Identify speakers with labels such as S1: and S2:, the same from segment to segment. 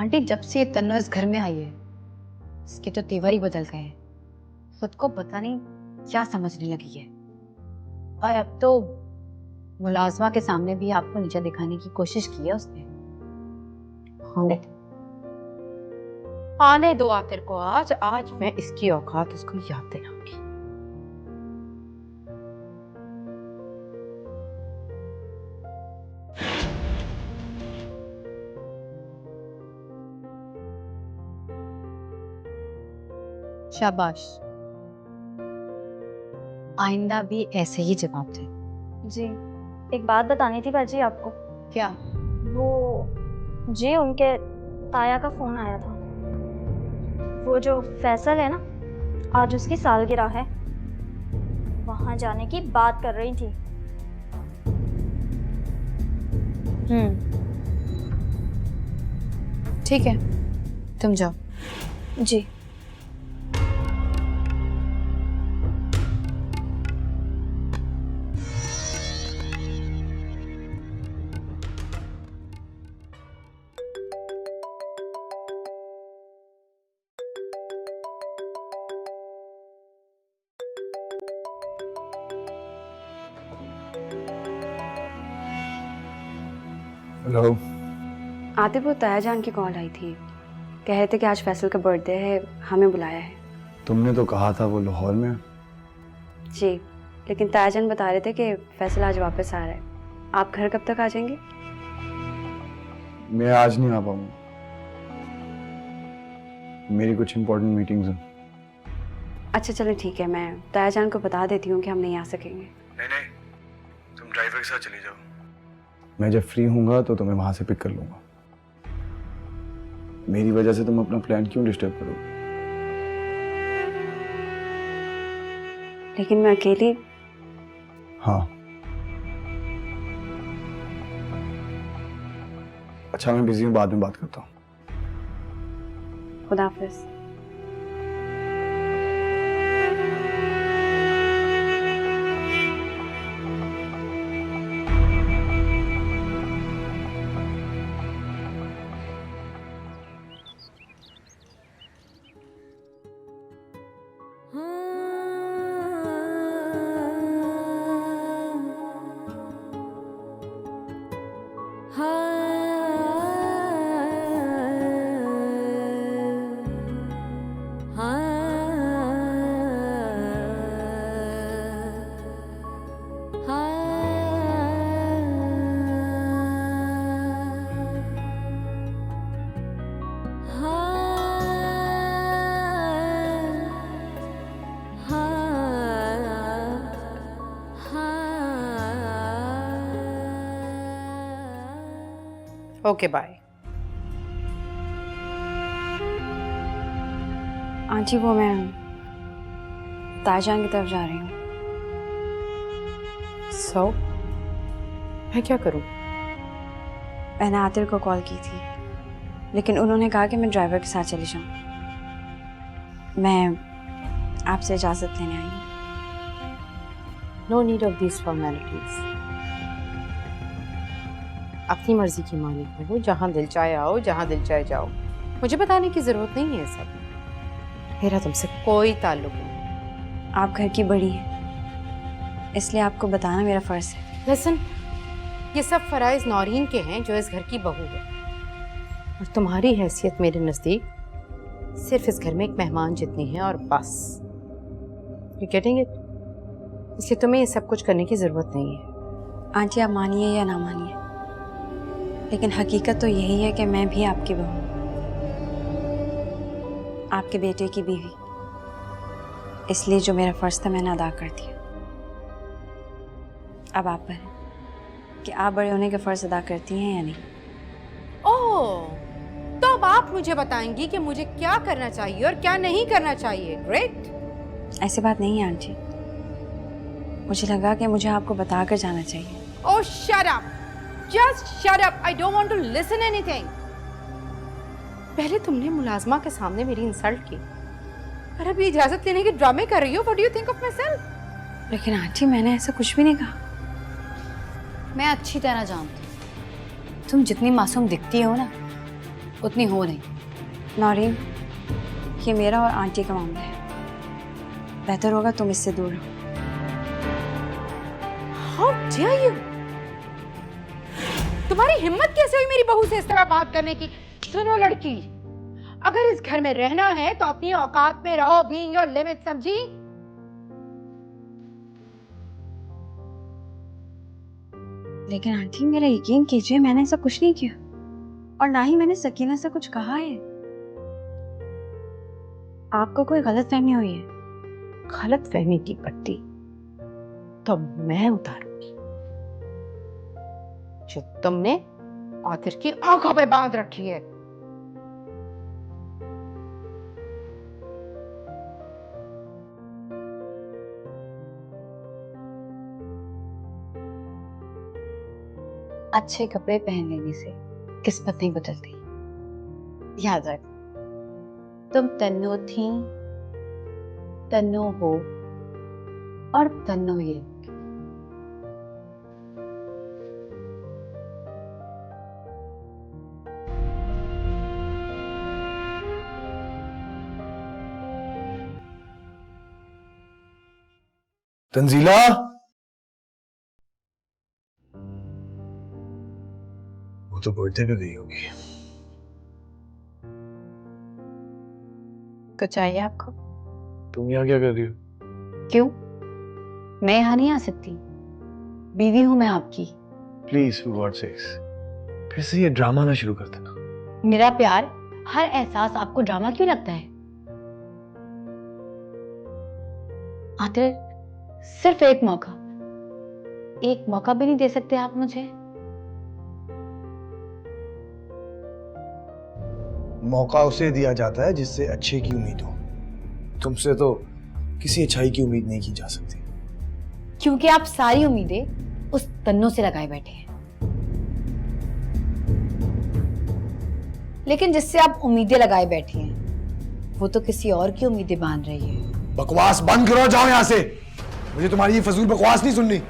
S1: Aunty, जब से ये तन्नो इस घर में आई है इसके तो तेवर ही बदल गए हैं। खुद को पता नहीं क्या समझने लगी है और अब तो मुलाजमा के सामने भी आपको नीचा दिखाने की कोशिश की है उसने। आने दो आप तेरे को, आज आज मैं इसकी औकात उसको याद दिलाऊंगी। शाबाश, आइंदा भी ऐसे ही जवाब दे।
S2: जी, एक बात बतानी थी बाजी आपको।
S1: क्या?
S2: वो जी उनके ताया का फोन आया था। वो जो फैसल है ना, आज उसकी सालगिरह है, वहां जाने की बात कर रही थी।
S1: ठीक है, तुम जाओ।
S2: जी।
S3: हेलो।
S4: आतिफ, वो तायाजान की कॉल आई थी, कह रहे थे कि आज फैसल का बर्थडे है, हमें बुलाया है।
S3: तुमने तो कहा था वो लाहौर में।
S4: जी, लेकिन तायाजान बता रहे थे कि फैसल आज वापस आ रहा है। आप घर कब तक आ जाएंगे?
S3: मैं आज नहीं आ पाऊंगा, मेरी कुछ इंपॉर्टेंट मीटिंग्स हैं।
S4: अच्छा चलो ठीक है, मैं तायाजान को बता देती हूँ कि हम नहीं आ सकेंगे।
S3: नहीं, तुम ड्राइवर के साथ चली जाओ। मैं जब फ्री होऊंगा तो तुम्हें वहां से पिक कर लूंगा। मेरी वजह से तुम अपना प्लान क्यों डिस्टर्ब करोगे?
S4: लेकिन मैं अकेली।
S3: हाँ। अच्छा, मैं बिजी हूँ, बाद में बात करता हूँ।
S4: खुदा हाफिज।
S1: Okay bye.
S4: आंटी, वो मैं तायाजान की तरफ जा रही हूँ।
S1: सो मैं क्या करूँ?
S4: मैंने आतिफ को कॉल की थी, लेकिन उन्होंने कहा कि मैं ड्राइवर के साथ चली जाऊँ। मैं आपसे इजाज़त लेने आई हूँ।
S1: No need of these formalities. अपनी मर्जी की मालिक हो, जहाँ दिल चाहे आओ, जहाँ दिल चाहे जाओ। मुझे बताने की जरूरत नहीं है सब। मेरा तुमसे कोई ताल्लुक नहीं।
S4: आप घर की बड़ी हैं, इसलिए आपको बताना मेरा फ़र्ज़ है।
S1: लिसन, ये सब फराइज नौरीन के हैं जो इस घर की बहू है, और तुम्हारी हैसियत मेरे नज़दीक सिर्फ इस घर में एक मेहमान जितनी है और बस। You getting it? इसलिए तुम्हें ये सब कुछ करने की ज़रूरत नहीं है।
S4: आंटी, आप मानिए या ना मानिए, लेकिन हकीकत तो यही है कि मैं भी आपकी बहू हूँ, आपके बेटे की बीवी। इसलिए जो मेरा फ़र्ज़ था मैंने अदा कर दिया। अब आप पर है कि आप बड़े होने के फ़र्ज़ अदा करती हैं या नहीं।
S1: ओह, तो अब आप मुझे बताएंगी कि मुझे क्या करना चाहिए और क्या नहीं करना चाहिए। ग्रेट।
S4: ऐसी बात नहीं है आंटी, मुझे लगा कि मुझे आपको बताकर जाना चाहिए।
S1: Oh shut up, just shut up, I don't want to listen anything. पहले तुमने मुलाजमा के सामने मेरी इंसल्ट की और अभी इजाजत लेने के ड्रामे कर रही हो। What do you think of my self?
S4: लेकिन आंटी, मैंने ऐसा कुछ भी नहीं कहा।
S1: मैं अच्छी तरह जानती हूँ तुम जितनी मासूम दिखती हो ना, उतनी हो नहीं।
S4: नौरीन, ये मेरा और आंटी का मामला है, बेहतर होगा तुम इससे दूर रहो।
S1: How dare you? तुम्हारी हिम्मत कैसे हुई मेरी बहू से इस तरह बात करने की? सुनो लड़की, अगर इस घर में रहना है तो अपनी औकात में रहो, बीइंग योर लिमिट, समझी?
S4: लेकिन आंटी मेरा यकीन कीजिए, मैंने ऐसा कुछ नहीं किया और ना ही मैंने सकीना से कुछ कहा है। आपको कोई गलतफहमी हुई है।
S1: गलतफहमी की पट्टी तो मैं उतारूंगी जो तुमने आतिर की आंखों पे बांध रखी है।
S4: अच्छे कपड़े पहन लेने से किस्मत नहीं बदलती, याद रख। तुम तन्नो थी, तन्नो हो और तन्नो ही रहोगी।
S3: तंजीला, वो तो बर्थडे पे गई होगी।
S1: कुछ चाहिए आपको?
S3: तुम यहाँ क्या कर रही हो?
S1: क्यों? मैं यहाँ नहीं आ सकती, बीवी हूं मैं आपकी।
S3: प्लीज फॉर गॉड सेक्स, फिर से ये ड्रामा ना शुरू कर देना।
S1: मेरा प्यार, हर एहसास आपको ड्रामा क्यों लगता है? आतिर, सिर्फ एक मौका भी नहीं दे सकते आप मुझे?
S3: मौका उसे दिया जाता है जिससे अच्छे की उम्मीद हो। तुमसे तो किसी अच्छाई की उम्मीद नहीं की जा सकती।
S1: क्योंकि आप सारी उम्मीदें उस तन्नों से लगाए बैठे हैं। लेकिन जिससे आप उम्मीदें लगाए बैठी हैं, वो तो किसी और की उम्मीदें बांध रही है।
S3: बकवास बंद करो, जाओ यहाँ से। मुझे तुम्हारी ये फजूल बकवास नहीं सुननी।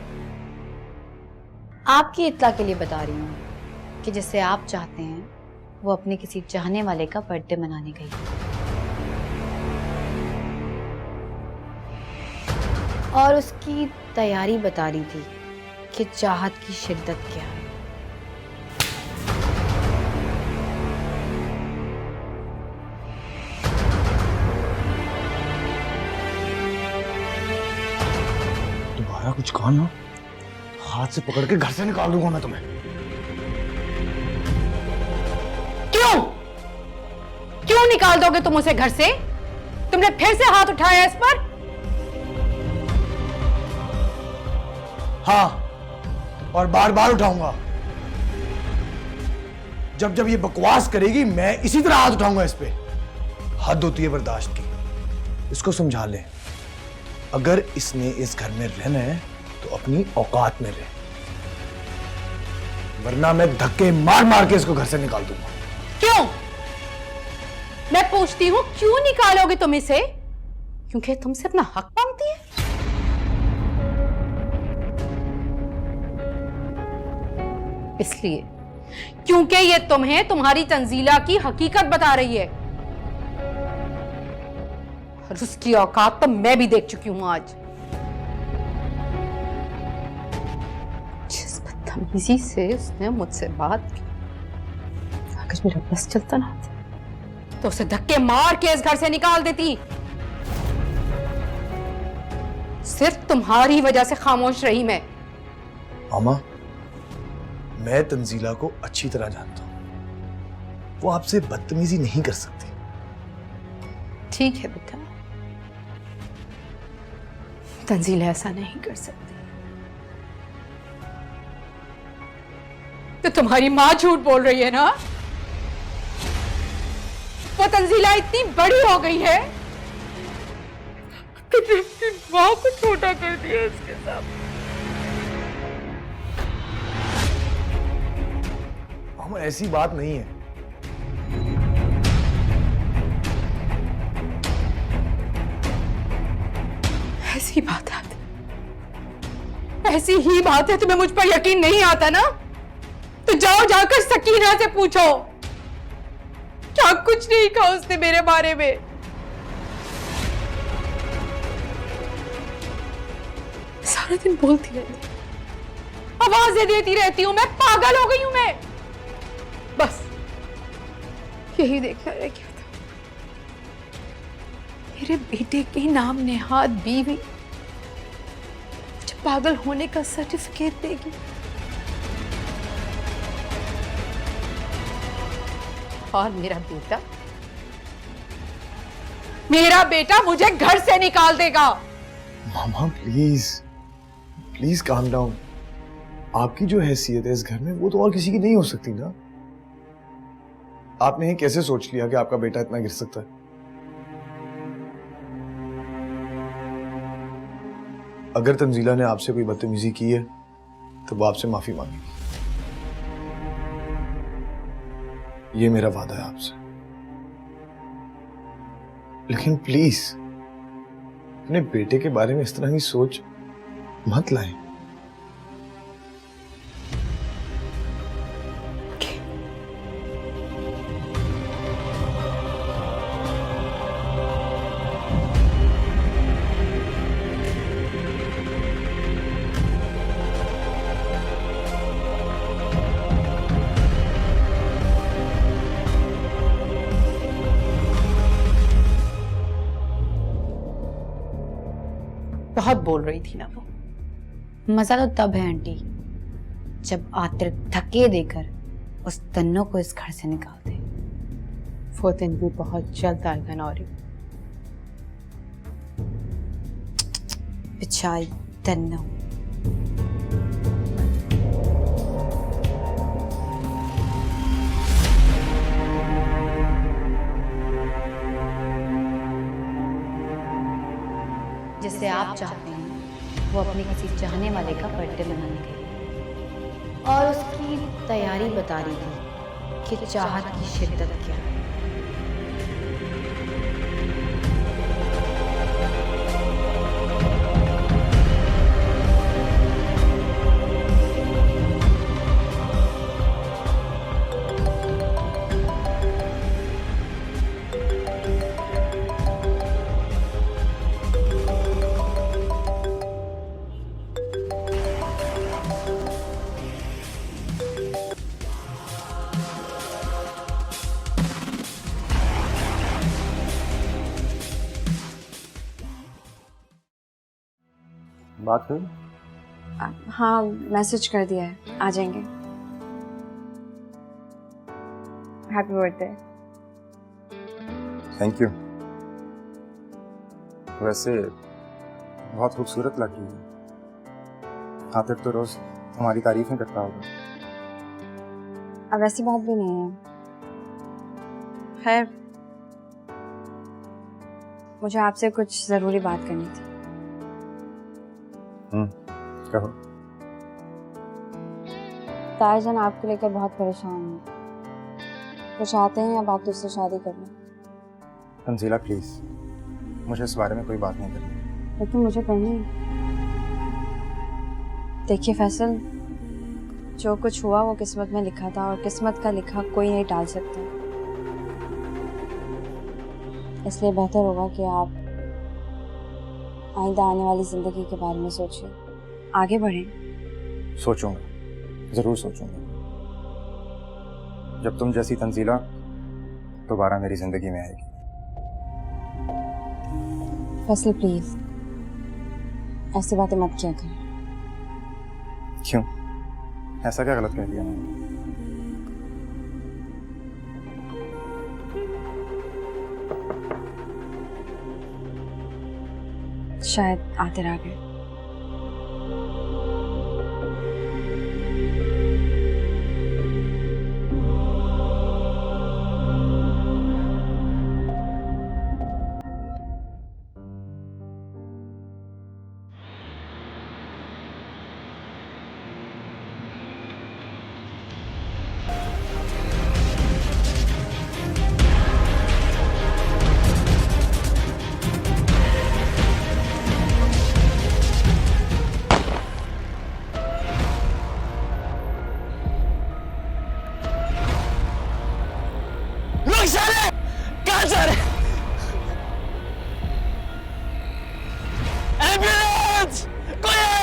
S1: आपकी इत्तला के लिए बता रही हूँ कि जिससे आप चाहते हैं वो अपने किसी चाहने वाले का बर्थडे मनाने गई और उसकी तैयारी बता रही थी कि चाहत की शिद्दत क्या है।
S3: दोबारा कुछ कहा ना, हाथ से पकड़ के घर से निकाल दूंगा मैं तुम्हें।
S1: क्यों निकाल दोगे तुम उसे घर से? तुमने फिर से हाथ उठाया इस पर?
S3: हाँ, और बार बार उठाऊंगा। जब जब ये बकवास करेगी मैं इसी तरह हाथ उठाऊंगा इस पे। हद होती है बर्दाश्त की। इसको समझा ले, अगर इसने इस घर में रहना है तो अपनी औकात में रहे, वरना मैं धक्के मार मार के इसको घर से निकाल दूंगा।
S1: क्यों? मैं पूछती हूँ, क्यों निकालोगे तुम इसे? क्योंकि तुमसे अपना हक मांगती है? इसलिए क्योंकि ये तुम्हें तुम्हारी तंजीला की हकीकत बता रही है और उसकी औकात तो मैं भी देख चुकी हूं आज। जिस बदतमीजी से उसने मुझसे बात की, अगर मेरा बस चलता ना तो उसे धक्के मार के इस घर से निकाल देती। सिर्फ तुम्हारी वजह से खामोश रही मैं।
S3: मामा, मैं तंजीला को अच्छी तरह जानता हूं, वो आपसे बदतमीजी नहीं कर सकती।
S1: ठीक है बेटा, तंजीला ऐसा नहीं कर सकती। तो तुम्हारी माँ झूठ बोल रही है ना? वो तंजीला इतनी बड़ी हो गई है कि अपनी माँ को छोटा कर दिया उसके साथ।
S3: मामा, ऐसी बात नहीं है।
S1: ऐसी बात है, ऐसी ही बात है। तुम्हें मुझ पर यकीन नहीं आता ना? तो जाओ जाकर सकीना से पूछो। क्या कुछ नहीं कहा उसने मेरे बारे में। सारा दिन बोलती रहती, आवाजें देती रहती हूँ, मैं पागल हो गई हूँ मैं। बस यही देखना रह गया था, मेरे बेटे के नाम नेहाद बीवी मुझे पागल होने का सर्टिफिकेट देगी। और मेरा बेटा मुझे घर से निकाल देगा।
S3: मामा प्लीज प्लीज काम डाउन। आपकी जो हैसियत है इस घर में वो तो और किसी की नहीं हो सकती ना। आपने ये कैसे सोच लिया कि आपका बेटा इतना गिर सकता है? अगर तंजीला ने आपसे कोई बदतमीजी की है तो वो आपसे माफी मांगेगी। ये मेरा वादा है आपसे। लेकिन प्लीज अपने बेटे के बारे में इस तरह की सोच मत लाएं।
S1: बहुत बोल रही थी ना वो।
S4: मजा तो तब है आंटी जब आतिर धक्के देकर उस तन्नो को इस घर से निकाल दे।
S1: वो दिन भी बहुत जल्द आएगा नौरी।
S4: पिछाई तन्नो। जिसे आप चाहते हैं वो अपने किसी चाहने वाले का बर्थडे मनाने गई और उसकी तैयारी बता रही थी कि चाहत की शिद्दत क्या है।
S5: बात हुई?
S2: हाँ, मैसेज कर दिया है, आ जाएंगे। Happy birthday.
S5: Thank you. वैसे बहुत खूबसूरत लग रही है। आतिफ तो रोज तुम्हारी तारीफें करता होगा।
S2: अब ऐसी बात भी नहीं है। खैर, मुझे आपसे कुछ जरूरी बात करनी थी।
S5: कहो।
S2: तारजान आपको लेकर बहुत परेशान हैं। वो चाहते हैं अब आप तुझसे शादी कर लें।
S5: तंजीला प्लीज, मुझे इस बारे में कोई बात नहीं करनी।
S2: लेकिन मुझे करनी है। देखिए फैसल, जो कुछ हुआ वो किस्मत में लिखा था और किस्मत का लिखा कोई नहीं टाल सकता। इसलिए बेहतर होगा कि आप आइंदा आने वाली जिंदगी के बारे में सोचिए, आगे बढ़ें।
S5: सोचूंगा, जरूर सोचूंगा। जब तुम जैसी तंजीला दोबारा मेरी जिंदगी में आएगी।
S2: फैसल प्लीज ऐसी बातें मत किया करें।
S5: क्यों? ऐसा क्या गलत कह दिया मैंने?
S2: शायद आते रह गए।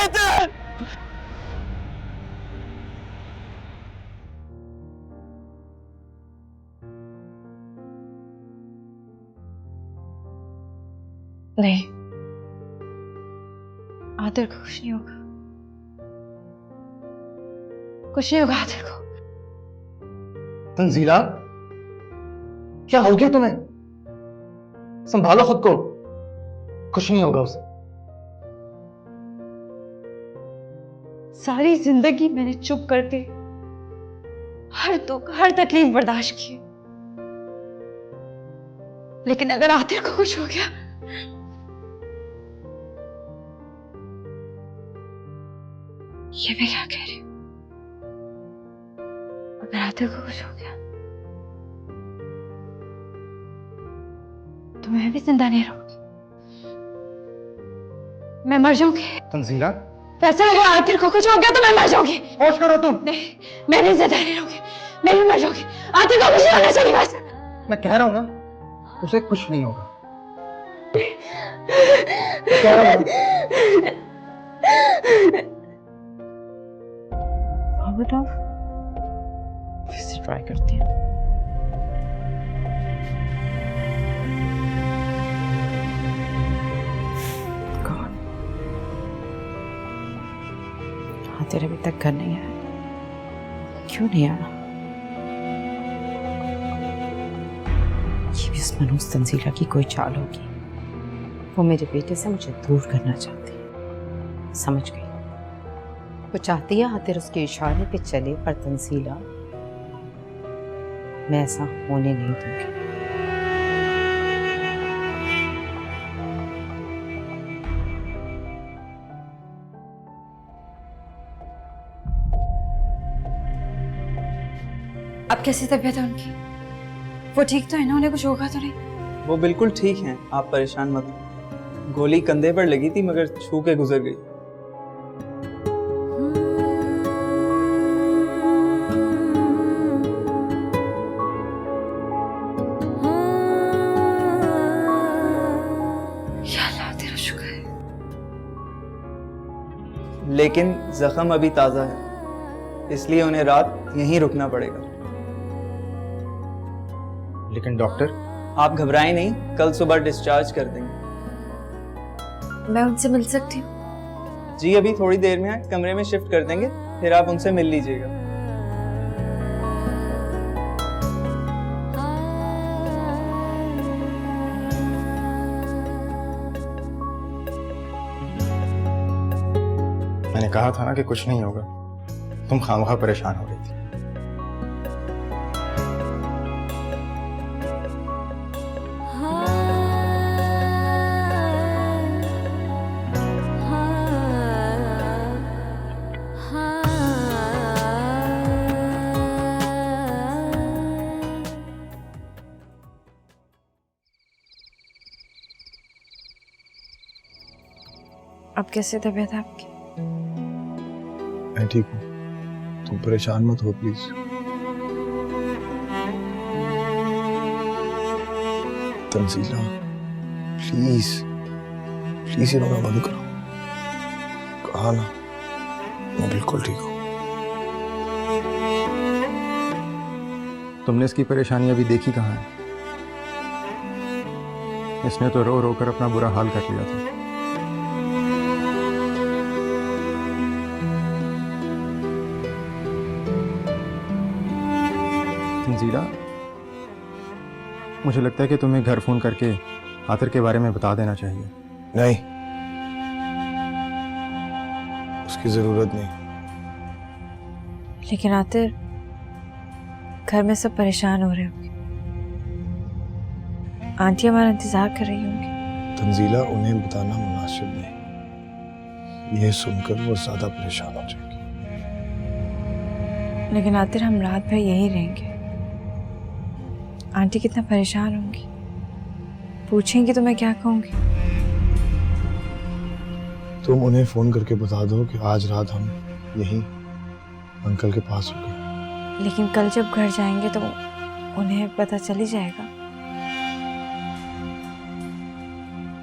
S3: कहते हैं।
S4: नहीं, आदिर को कुछ नहीं होगा, कुछ नहीं होगा आदिर को।
S3: तंजीला, क्या हो गया तुम्हें? संभालो खुद को, कुछ नहीं होगा उसे।
S4: सारी जिंदगी मैंने चुप करके हर दुख हर तकलीफ बर्दाश्त की, लेकिन अगर आदिर को कुछ हो गया, ये मैं क्या कह रही हूं? अगर आदिर को कुछ हो गया तो मैं भी जिंदा नहीं रहूंगी, मैं मर जाऊंगी।
S5: तंजीला,
S4: वैसे अगर आदिर को कुछ हो गया तो मैं मर जाऊंगी।
S5: होश करो तुम।
S4: नहीं, मैं नहीं जिंदा नहीं रहूंगी, मैं भी मर जाऊंगी। आदिर को कुछ नहीं होना चाहिए बस।
S5: मैं कह रहा हूं ना, उसे कुछ नहीं होगा। मैं कह रहा हूं।
S4: बताओ, फिर से ट्राई करती हूँ। आदिर अभी तक घर नहीं आया, क्यों नहीं आया? ये भी उस मनहूस तंजीला की कोई चाल होगी। वो मेरे बेटे से मुझे दूर करना चाहती है। समझ गई।
S1: वो चाहती है आदिर उसके इशारे पे चले, पर तंजीला, मैं ऐसा होने नहीं दूंगी।
S4: अब कैसी तबीयत है उनकी? वो ठीक तो है ना? उन्हें कुछ होगा तो नहीं?
S6: वो बिल्कुल ठीक हैं, आप परेशान मत हो। गोली कंधे पर लगी थी मगर छू के गुजर गई।
S4: या अल्लाह, तेरा शुक्र है।
S6: लेकिन जख्म अभी ताज़ा है, इसलिए उन्हें रात यहीं रुकना पड़ेगा।
S5: लेकिन डॉक्टर,
S6: आप घबराएं नहीं, कल सुबह डिस्चार्ज कर देंगे।
S4: मैं उनसे मिल सकती हूँ?
S6: जी अभी थोड़ी देर में कमरे में शिफ्ट कर देंगे, फिर आप उनसे मिल लीजिएगा।
S5: मैंने कहा था ना कि कुछ नहीं होगा। तुम खामखा परेशान हो रही थी।
S4: अब कैसे तबीयत है आपकी?
S3: मैं ठीक हूँ, तुम परेशान मत हो प्लीज। तंजीला, प्लीज प्लीज ये रोना बंद करो। कहा ना, मैं बिल्कुल ठीक हूँ।
S5: तुमने इसकी परेशानी अभी देखी कहाँ है? इसने तो रो रो कर अपना बुरा हाल कर लिया था। तंजीला, मुझे लगता है कि तुम्हें घर फोन करके आतिर के बारे में बता देना चाहिए।
S3: नहीं, उसकी जरूरत नहीं।
S4: लेकिन आतिर, घर में सब परेशान हो रहे होंगे, आंटी हमारा इंतजार कर रही होंगी।
S3: तंजीला, उन्हें बताना मुनासिब नहीं, ये सुनकर वो ज्यादा परेशान हो जाएगी।
S4: लेकिन आतिर, हम रात भर यहीं रहेंगे, आंटी कितना परेशान होंगी, पूछेंगी तो मैं क्या कहूंगी?
S3: तुम उन्हें फोन करके बता दो कि आज रात हम यहीं अंकल के पास हो गए।
S4: लेकिन कल जब घर जाएंगे तो उन्हें पता चल ही जाएगा।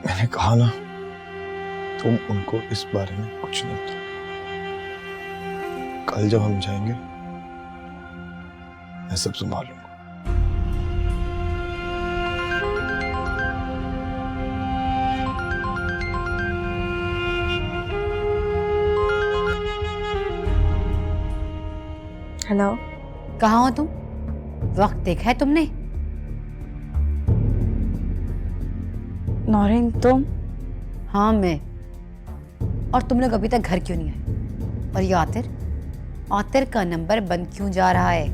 S3: मैंने कहा ना, तुम उनको इस बारे में कुछ नहीं बताओ। कल जब हम जाएंगे मैं सब संभाल लूंगा।
S2: हेलो।
S1: कहाँ हो तुम? वक्त देखा है तुमने?
S2: नौरीन तुम?
S1: हाँ मैं। और तुम लोग अभी तक घर क्यों नहीं आए? और ये आतिर, आतिर का नंबर बंद क्यों जा रहा है?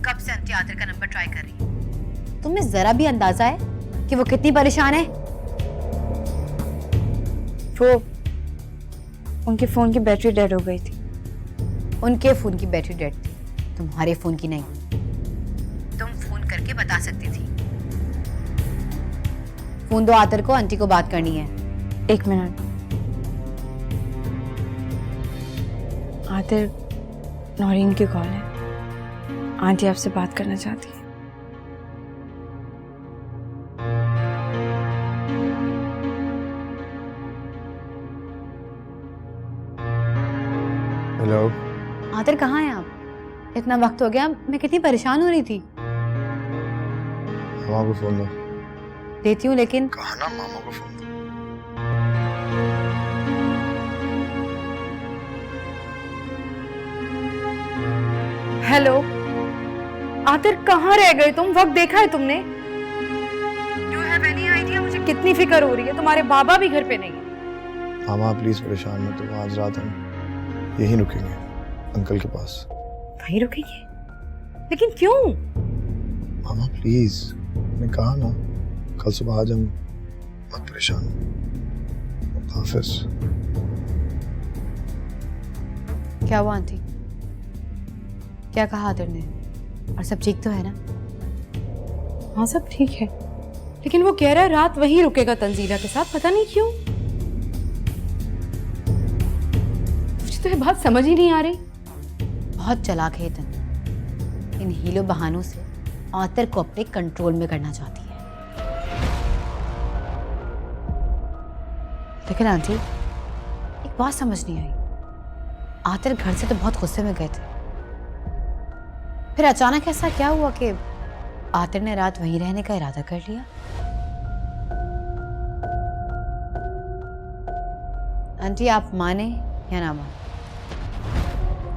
S1: कब से आंटी आतिर का नंबर ट्राई कर रही है? तुम्हें जरा भी अंदाजा है कि वो कितनी परेशान है?
S2: वो उनके फोन की बैटरी डेड हो गई थी।
S1: उनके फोन की बैटरी डेड थी, तुम्हारे फोन की नहीं। तुम फोन करके बता सकती थी। फोन दो आतिर को, आंटी को बात करनी है।
S2: 1 मिनट। आतिर, नौरीन की कॉल है। आंटी आपसे बात करना चाहती है।
S3: हेलो।
S1: आतिर कहाँ हैं आप? इतना वक्त हो गया, मैं कितनी परेशान हो रही थी।
S3: मामा को फोन दो।
S1: देती हूँ लेकिन
S3: कहा ना मामा को फोन दो।
S1: हेलो आतिर, कहाँ रह गए तुम? वक्त देखा है तुमने? Do you have any idea मुझे कितनी फिक्र हो रही है? तुम्हारे बाबा भी घर पे नहीं है।
S3: मामा प्लीज परेशान मत हो, आज रात हम यहीं रुकेंगे अंकल के पास।
S1: वहीं रुकेंगे? लेकिन क्यों?
S3: मामा प्लीज, मैंने कहा ना कल सुबह आज हम मत परेशान। हाफिज।
S1: क्या हुआ आंटी? क्या कहा आतिर ने? और सब ठीक तो है ना? हाँ सब ठीक है, लेकिन वो कह रहा है रात वहीं रुकेगा तंजीला के साथ। पता नहीं क्यों। मुझे तो ये बात समझ ही नहीं आ रही। बहुत चालाक है तन। इन हीलो बहानों से आतिर को अपने कंट्रोल में करना चाहती है। लेकिन आंटी, एक बात समझ नहीं आई। आतिर घर से तो बहुत गुस्से में गए थे, फिर अचानक ऐसा क्या हुआ कि आतिर ने रात वहीं रहने का इरादा कर लिया? आंटी आप माने या ना माने,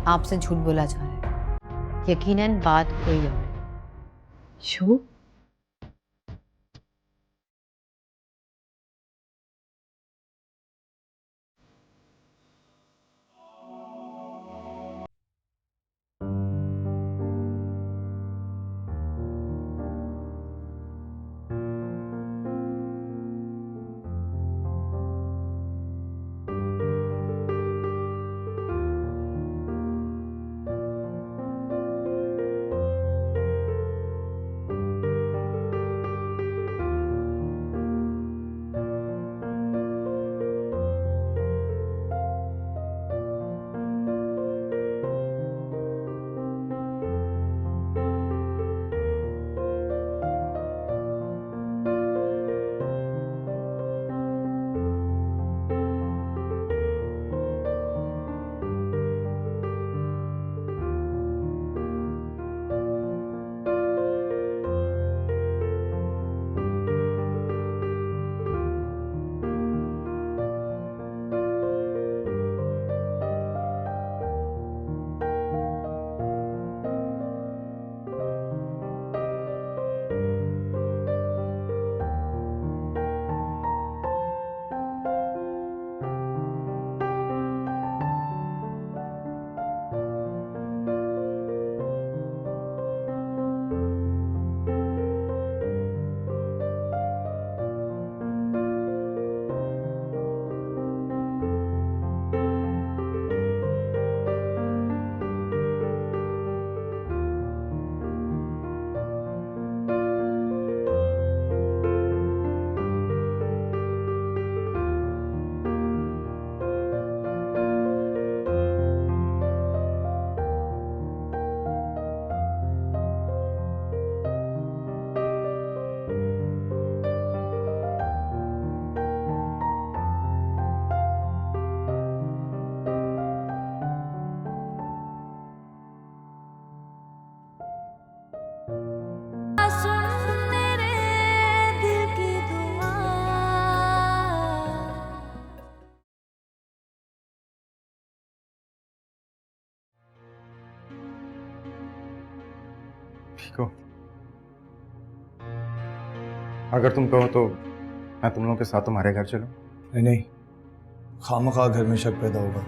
S1: आपसे झूठ बोला जा रहा है। यकीनन बात कोई और है। शू?
S5: ठीक हो? अगर तुम कहो तो मैं तुम लोगों के साथ तुम्हारे घर चलूं?
S3: नहीं नहीं, खामखा घर में शक पैदा होगा।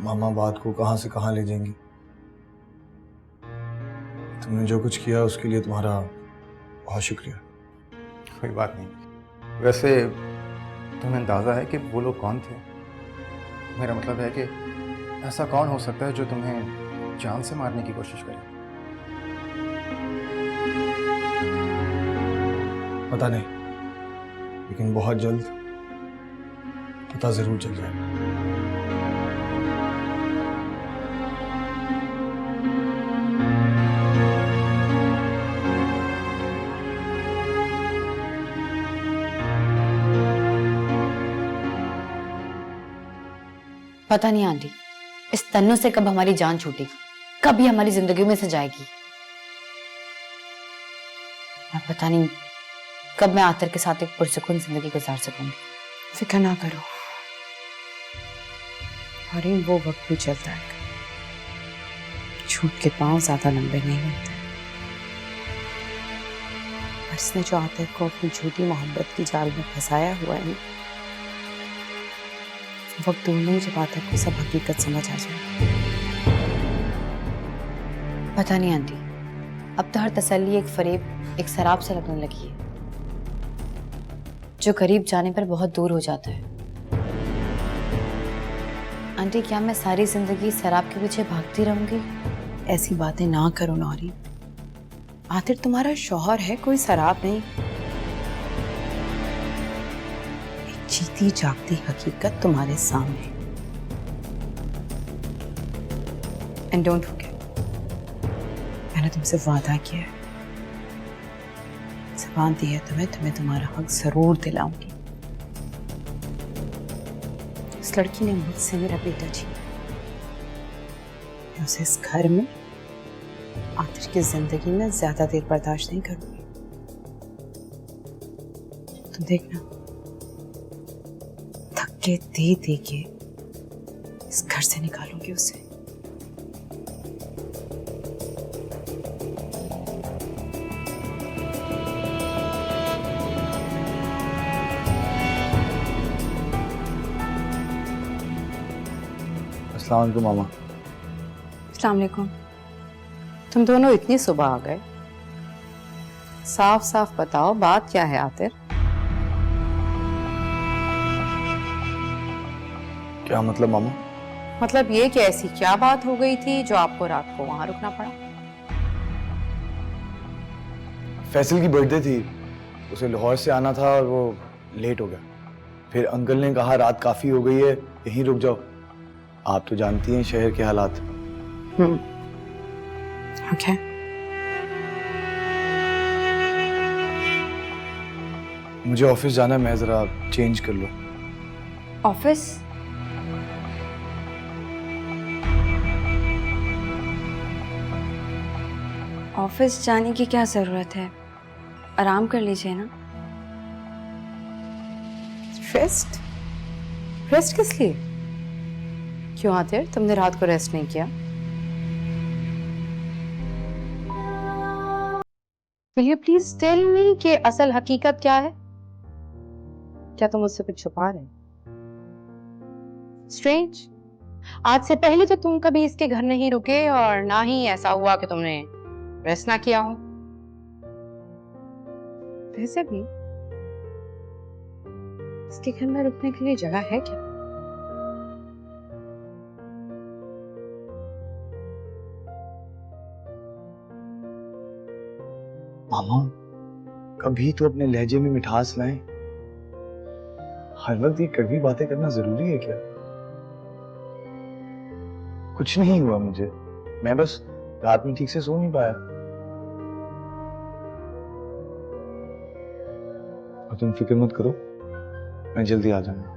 S3: मामा बात को कहाँ से कहाँ ले जाएंगी। तुमने जो कुछ किया उसके लिए तुम्हारा बहुत शुक्रिया।
S5: कोई बात नहीं। वैसे तुम्हें अंदाजा है कि वो लोग कौन थे? मेरा मतलब है कि ऐसा कौन हो सकता है जो तुम्हें जान से मारने की कोशिश करे?
S3: पता नहीं, लेकिन बहुत जल्द पता जरूर चल जाएगा।
S4: पता नहीं आंटी, इस तन्नू से कब हमारी जान छूटेगी, कब ये हमारी जिंदगी में से जाएगी। और पता नहीं कब मैं आतर के साथ एक पुरसुकून जिंदगी गुजार सकूंगी।
S1: फिक्र ना करो, और वो वक्त भी चलता है, झूठ के पांव ज्यादा लंबे नहीं होते। और इसने जो आतर को अपनी झूठी मोहब्बत की जाल में फंसाया हुआ है, वक्त दूर नहीं जब आतर को सब हकीकत समझ आ जाए।
S4: पता नहीं आंटी, अब तो हर तसल्ली एक फरेब, एक शराब से लगने लगी है, जो करीब जाने पर बहुत दूर हो जाता है। आंटी, क्या मैं सारी जिंदगी शराब के पीछे भागती रहूंगी?
S1: ऐसी बातें ना करो नौरी। आतिर तुम्हारा शौहर है, कोई शराब नहीं। एक जीती जागती हकीकत तुम्हारे सामने। एंड डोंट फॉरगेट, मैंने तुमसे वादा किया है, ज़बान दी है तुम्हें तुम्हारा हक जरूर दिलाऊंगी। इस लड़की ने मुझसे मेरा बेटा छीना, मैं उसे इस घर में आतिर की जिंदगी में ज्यादा देर बर्दाश्त नहीं करूंगी। तुम देखना, धक्के दे दे के इस घर से निकालूंगी उसे।
S3: अस्सलाम वालेकुम मामा।
S1: अस्सलाम वालेकुम। तुम दोनों इतनी सुबह आ गए, साफ साफ बताओ बात क्या है आतिर?
S3: क्या मतलब मामा?
S1: मतलब ये कि ऐसी क्या बात हो गई थी जो आपको रात को वहां रुकना पड़ा?
S3: फैसल की बर्थडे थी, उसे लाहौर से आना था और वो लेट हो गया। फिर अंकल ने कहा रात काफी हो गई है, यहीं रुक जाओ। आप तो जानती हैं शहर के हालात।
S1: ओके।
S3: मुझे ऑफिस जाना है, मैं जरा चेंज कर लूं।
S2: ऑफिस? ऑफिस जाने की क्या जरूरत है? आराम कर लीजिए ना।
S1: रेस्ट? रेस्ट किस लिए? क्यों आतिर, तुमने रात को रेस्ट नहीं किया? Will you please tell me कि असल हकीकत क्या है? क्या तुम मुझसे कुछ छुपा रहे? Strange. आज से पहले तो तुम कभी इसके घर नहीं रुके और ना ही ऐसा हुआ कि तुमने रेस्ट ना किया हो। वैसे भी इसके घर में रुकने के लिए जगह है क्या?
S3: मामा, कभी तो अपने लहजे में मिठास लाएं। हर वक्त ये कड़वी बातें करना जरूरी है क्या? कुछ नहीं हुआ मुझे, मैं बस रात में ठीक से सो नहीं पाया। और तुम फिक्र मत करो, मैं जल्दी आ जाऊंगा।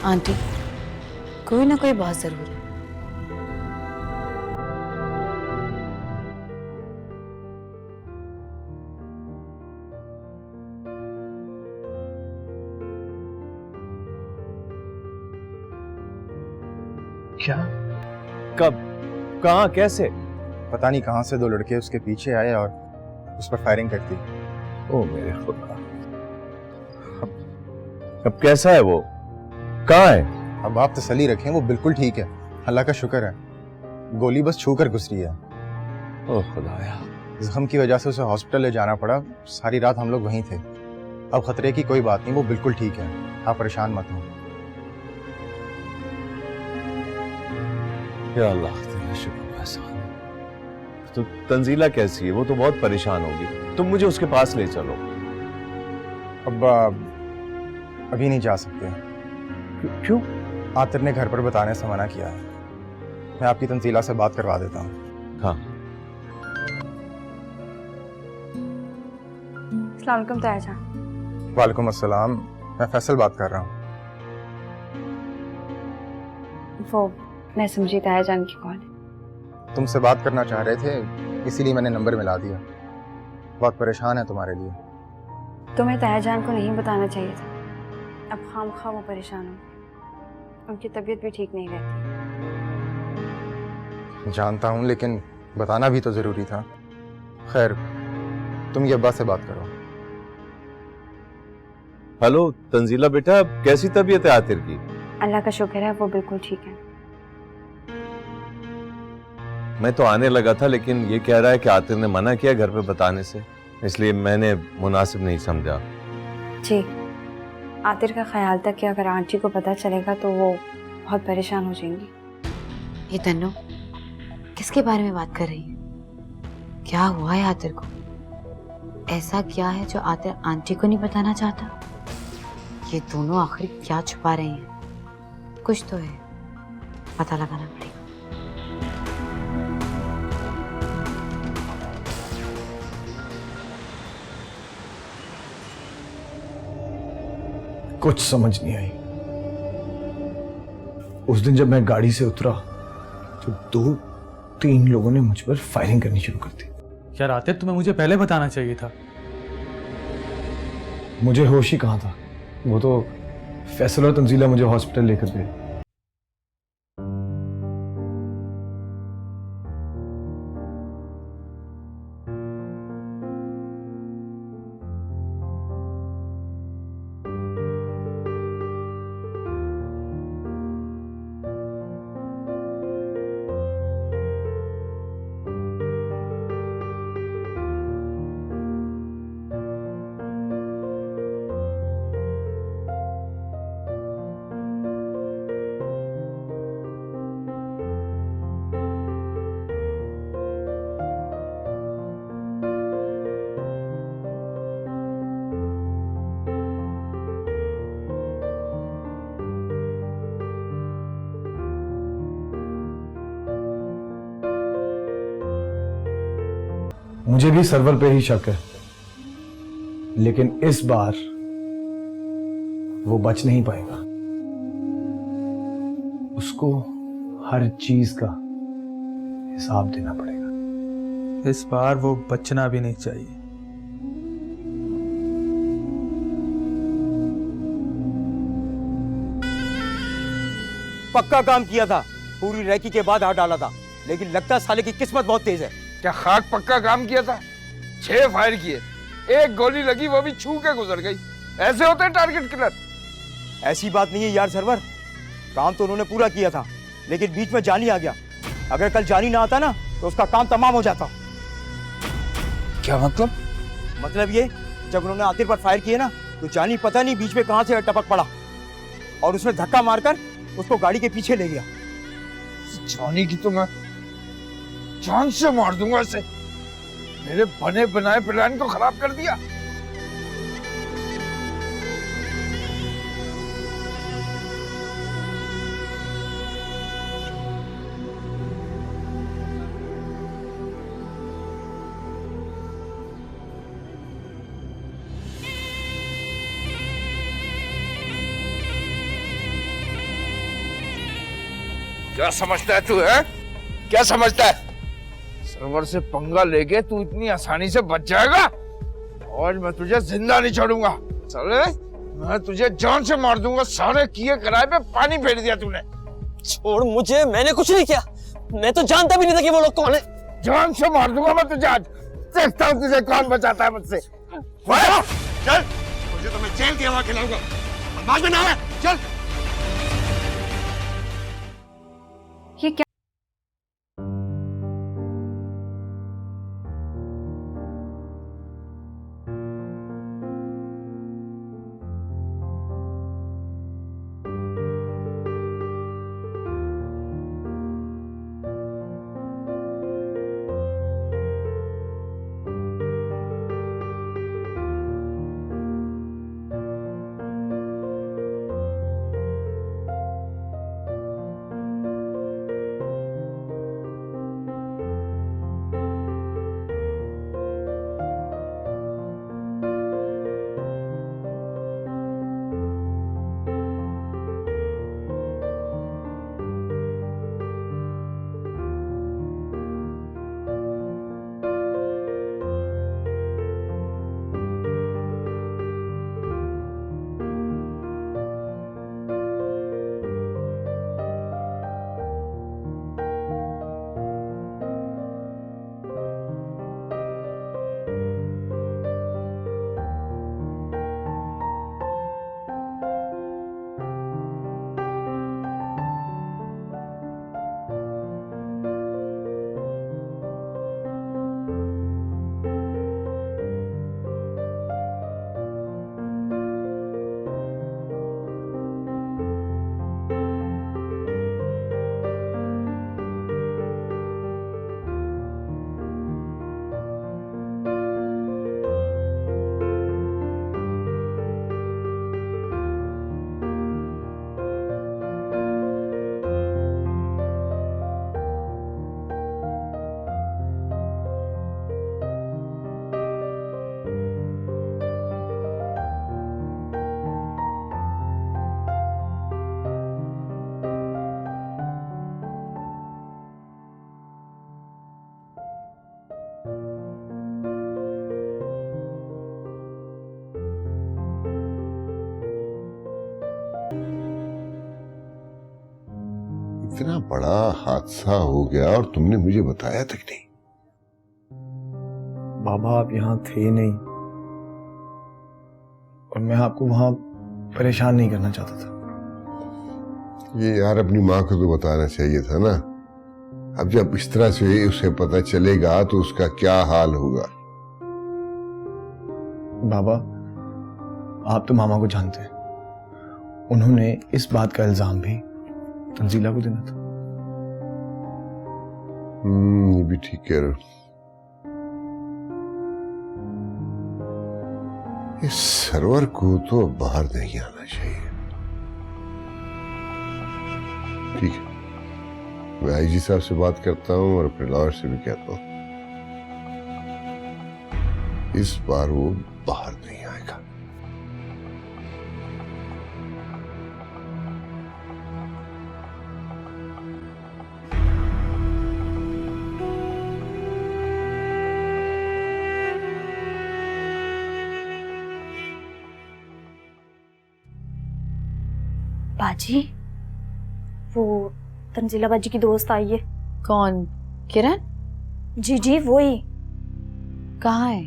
S1: आंटी, कोई ना कोई बात जरूर है।
S3: क्या? कब? कहाँ? कैसे?
S5: पता नहीं कहाँ से दो लड़के उसके पीछे आए और उस पर फायरिंग कर दी।
S3: ओ मेरे खुदा। अब कैसा है वो? कहाँ है?
S5: अब आप तसल्ली रखें, वो बिल्कुल ठीक है, अल्लाह का शुक्र है। गोली बस छू कर घुस रही है।
S3: ओ खुदाया।
S5: जख्म की वजह से उसे हॉस्पिटल ले जाना पड़ा। सारी रात हम लोग वहीं थे। अब खतरे की कोई बात नहीं, वो बिल्कुल ठीक है, आप परेशान मत हो।
S3: या अल्लाह तेरा शुक्र एहसान। तो तंजीला कैसी है? वो तो बहुत परेशान होगी, तुम मुझे उसके पास ले चलो।
S5: अब अभी नहीं जा सकते।
S3: क्यों?
S5: आतिर ने घर पर बताने से मना किया है। मैं आपकी तंजीला से बात करवा देता हूँ।
S3: हाँ।
S2: अस्सलाम वालेकुम ताया जान।
S5: वालेकुम अस्सलाम, मैं फैसल बात कर रहा हूँ।
S4: वो मैं समझी ताया जान की कौन है।
S5: तुमसे बात करना चाह रहे थे, इसीलिए मैंने नंबर मिला दिया। बहुत परेशान है तुम्हारे लिए।
S4: तुम्हें ताया जान को नहीं बताना चाहिए था। अब खामखा वो परेशान हो, उनकी तबीयत भी ठीक नहीं रहती।
S5: जानता हूँ, लेकिन बताना भी तो जरूरी था। खैर, तुम ये अब्बा से बात करो।
S7: हेलो तंजीला बेटा, कैसी तबीयत है आतिर की?
S4: अल्लाह का शुक्र है, वो बिल्कुल ठीक है।
S7: मैं तो आने लगा था, लेकिन ये कह रहा है कि आतिर ने मना किया घर पे बताने से, इसलिए मैंने मुनासिब नहीं समझा।
S4: जी, आतिर का ख्याल था कि अगर आंटी को पता चलेगा तो वो बहुत परेशान हो जाएंगी।
S1: ये तन्नो किसके बारे में बात कर रही है? क्या हुआ है आतिर को? ऐसा क्या है जो आतिर आंटी को नहीं बताना चाहता? ये दोनों आखिर क्या छुपा रहे हैं? कुछ तो है, पता लगाना पड़ेगा।
S3: कुछ समझ नहीं आई। उस दिन जब मैं गाड़ी से उतरा तो 2-3 लोगों ने मुझ पर फायरिंग करनी शुरू कर दी।
S6: यार आतिर, तुम्हें मुझे पहले बताना चाहिए था।
S3: मुझे होश ही कहाँ था। वो तो फैसल और तंजीला मुझे हॉस्पिटल लेकर गए। मुझे भी सरवर पे ही शक है, लेकिन इस बार वो बच नहीं पाएगा। उसको हर चीज का हिसाब देना पड़ेगा।
S6: इस बार वो बचना भी नहीं चाहिए।
S8: पक्का काम किया था, पूरी रैकी के बाद हाथ डाला था, लेकिन लगता साले की किस्मत बहुत तेज है।
S9: क्या खाक पक्का काम किया था? 6 फायर किए, 1 गोली लगी, वो भी छू के गुजर गई। ऐसे होते हैं टारगेट किलर?
S8: ऐसी बात नहीं है यार सरवर, काम तो उन्होंने पूरा किया था, लेकिन बीच में जानी आ गया। अगर कल जानी ना आता ना तो उसका काम तमाम हो जाता।
S9: क्या मतलब?
S8: मतलब ये, जब उन्होंने आतिर पर फायर किए ना तो जानी पता नहीं बीच में कहां से टपक पड़ा और उसने धक्का मारकर उसको गाड़ी के पीछे ले गया।
S9: जानी की तो मैं जान से मार दूंगा इसे। मेरे बने बनाए प्लान को खराब कर दिया। क्या समझता है तू है? क्या समझता है? सरवर से पंगा लेके तू इतनी आसानी से बच जाएगा? आज मैं तुझे जिंदा नहीं छोड़ूंगा। साले मैं तुझे जान से मार दूंगा। सारे किए कराए पे पानी फेर दिया तूने।
S10: छोड़ मुझे, मैंने कुछ नहीं किया। मैं तो जानता भी नहीं था कि वो लोग कौन है।
S9: जान से मार दूंगा मैं तुझे आज। देखता हूँ तुझे कौन बचाता है मुझसे। चल मुझे तो मैं जेल की हवा खिलाऊंगा। बदमाश में ना है, चल।
S1: ये क्या?
S11: इतना बड़ा हादसा हो गया और तुमने मुझे बताया तक नहीं।
S3: बाबा आप यहाँ थे नहीं और मैं आपको वहां परेशान नहीं करना चाहता था।
S11: ये यार अपनी माँ को तो बताना चाहिए था ना। अब जब इस तरह से उसे पता चलेगा तो उसका क्या हाल होगा।
S3: बाबा आप तो मामा को जानते हैं, उन्होंने इस बात का इल्जाम भी तंजीला को देना था।
S11: ये भी ठीक कह रहे हो। इस सरवर को तो बाहर नहीं आना चाहिए। ठीक है, मैं आईजी साहब से बात करता हूँ और अपने लॉयर से भी कहता हूँ, इस बार वो बाहर नहीं आएगा।
S2: बाजी, वो तंजीला बाजी की दोस्त आई है।
S1: कौन? किरण?
S2: जी जी वही।
S1: कहाँ है?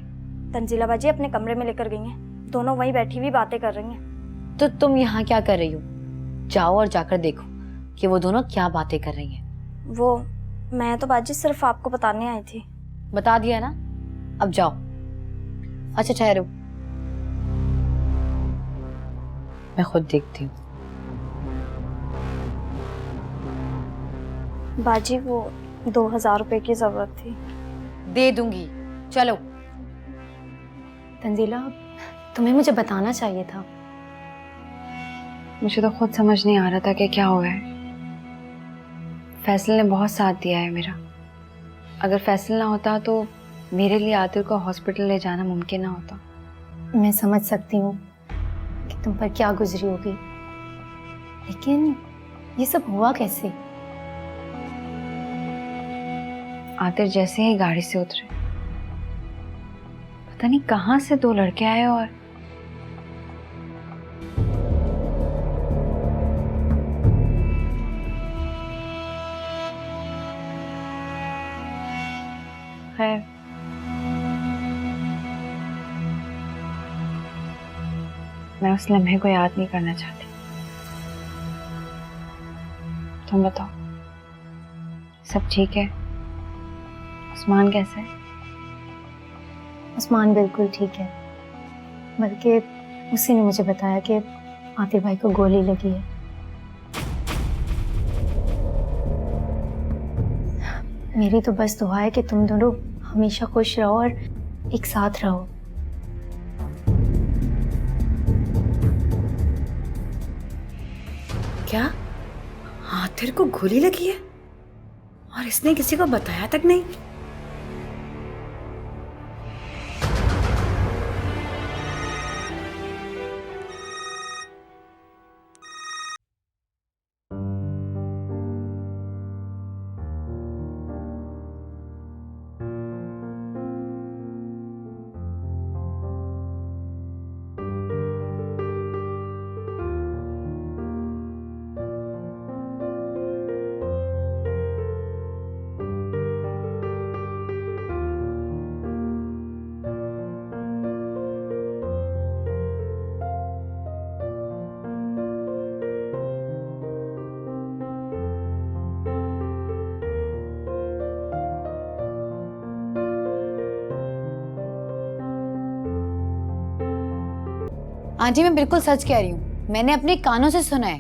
S2: तंजीला बाजी अपने कमरे में लेकर गई हैं। दोनों वहीं बैठी हुई बातें कर रही हैं।
S1: तो तुम यहाँ क्या कर रही हो? जाओ और जाकर देखो कि वो दोनों क्या बातें कर रही हैं।
S2: वो मैं तो बाजी सिर्फ आपको बताने आई थी।
S1: बता दिया ना, अब जाओ। अच्छा ठहरो, मैं खुद देखती हूँ।
S2: बाजी वो 2000 रुपए की जरूरत थी।
S1: दे दूंगी, चलो।
S2: तंजीला तुम्हें मुझे बताना चाहिए था।
S4: मुझे तो खुद समझ नहीं आ रहा था कि क्या हुआ है। फैसल ने बहुत साथ दिया है मेरा। अगर फैसल ना होता तो मेरे लिए आतिर को हॉस्पिटल ले जाना मुमकिन ना होता।
S2: मैं समझ सकती हूँ कि तुम पर क्या गुजरी होगी, लेकिन ये सब हुआ कैसे?
S4: आतिर जैसे ही गाड़ी से उतरे, पता नहीं कहां से दो लड़के आए और खैर मैं उस लम्हे को याद नहीं करना चाहती। तुम बताओ, सब ठीक है? उस्मान कैसा है?
S2: उस्मान बिल्कुल ठीक है, बल्कि उसी ने मुझे बताया कि आतिफ भाई को गोली लगी है। मेरी तो बस दुआ है कि तुम दोनों हमेशा खुश रहो और एक साथ रहो।
S1: क्या आतिर को गोली लगी है और इसने किसी को बताया तक नहीं?
S4: आंटी मैं बिल्कुल सच कह रही हूँ, मैंने अपने कानों से सुना है।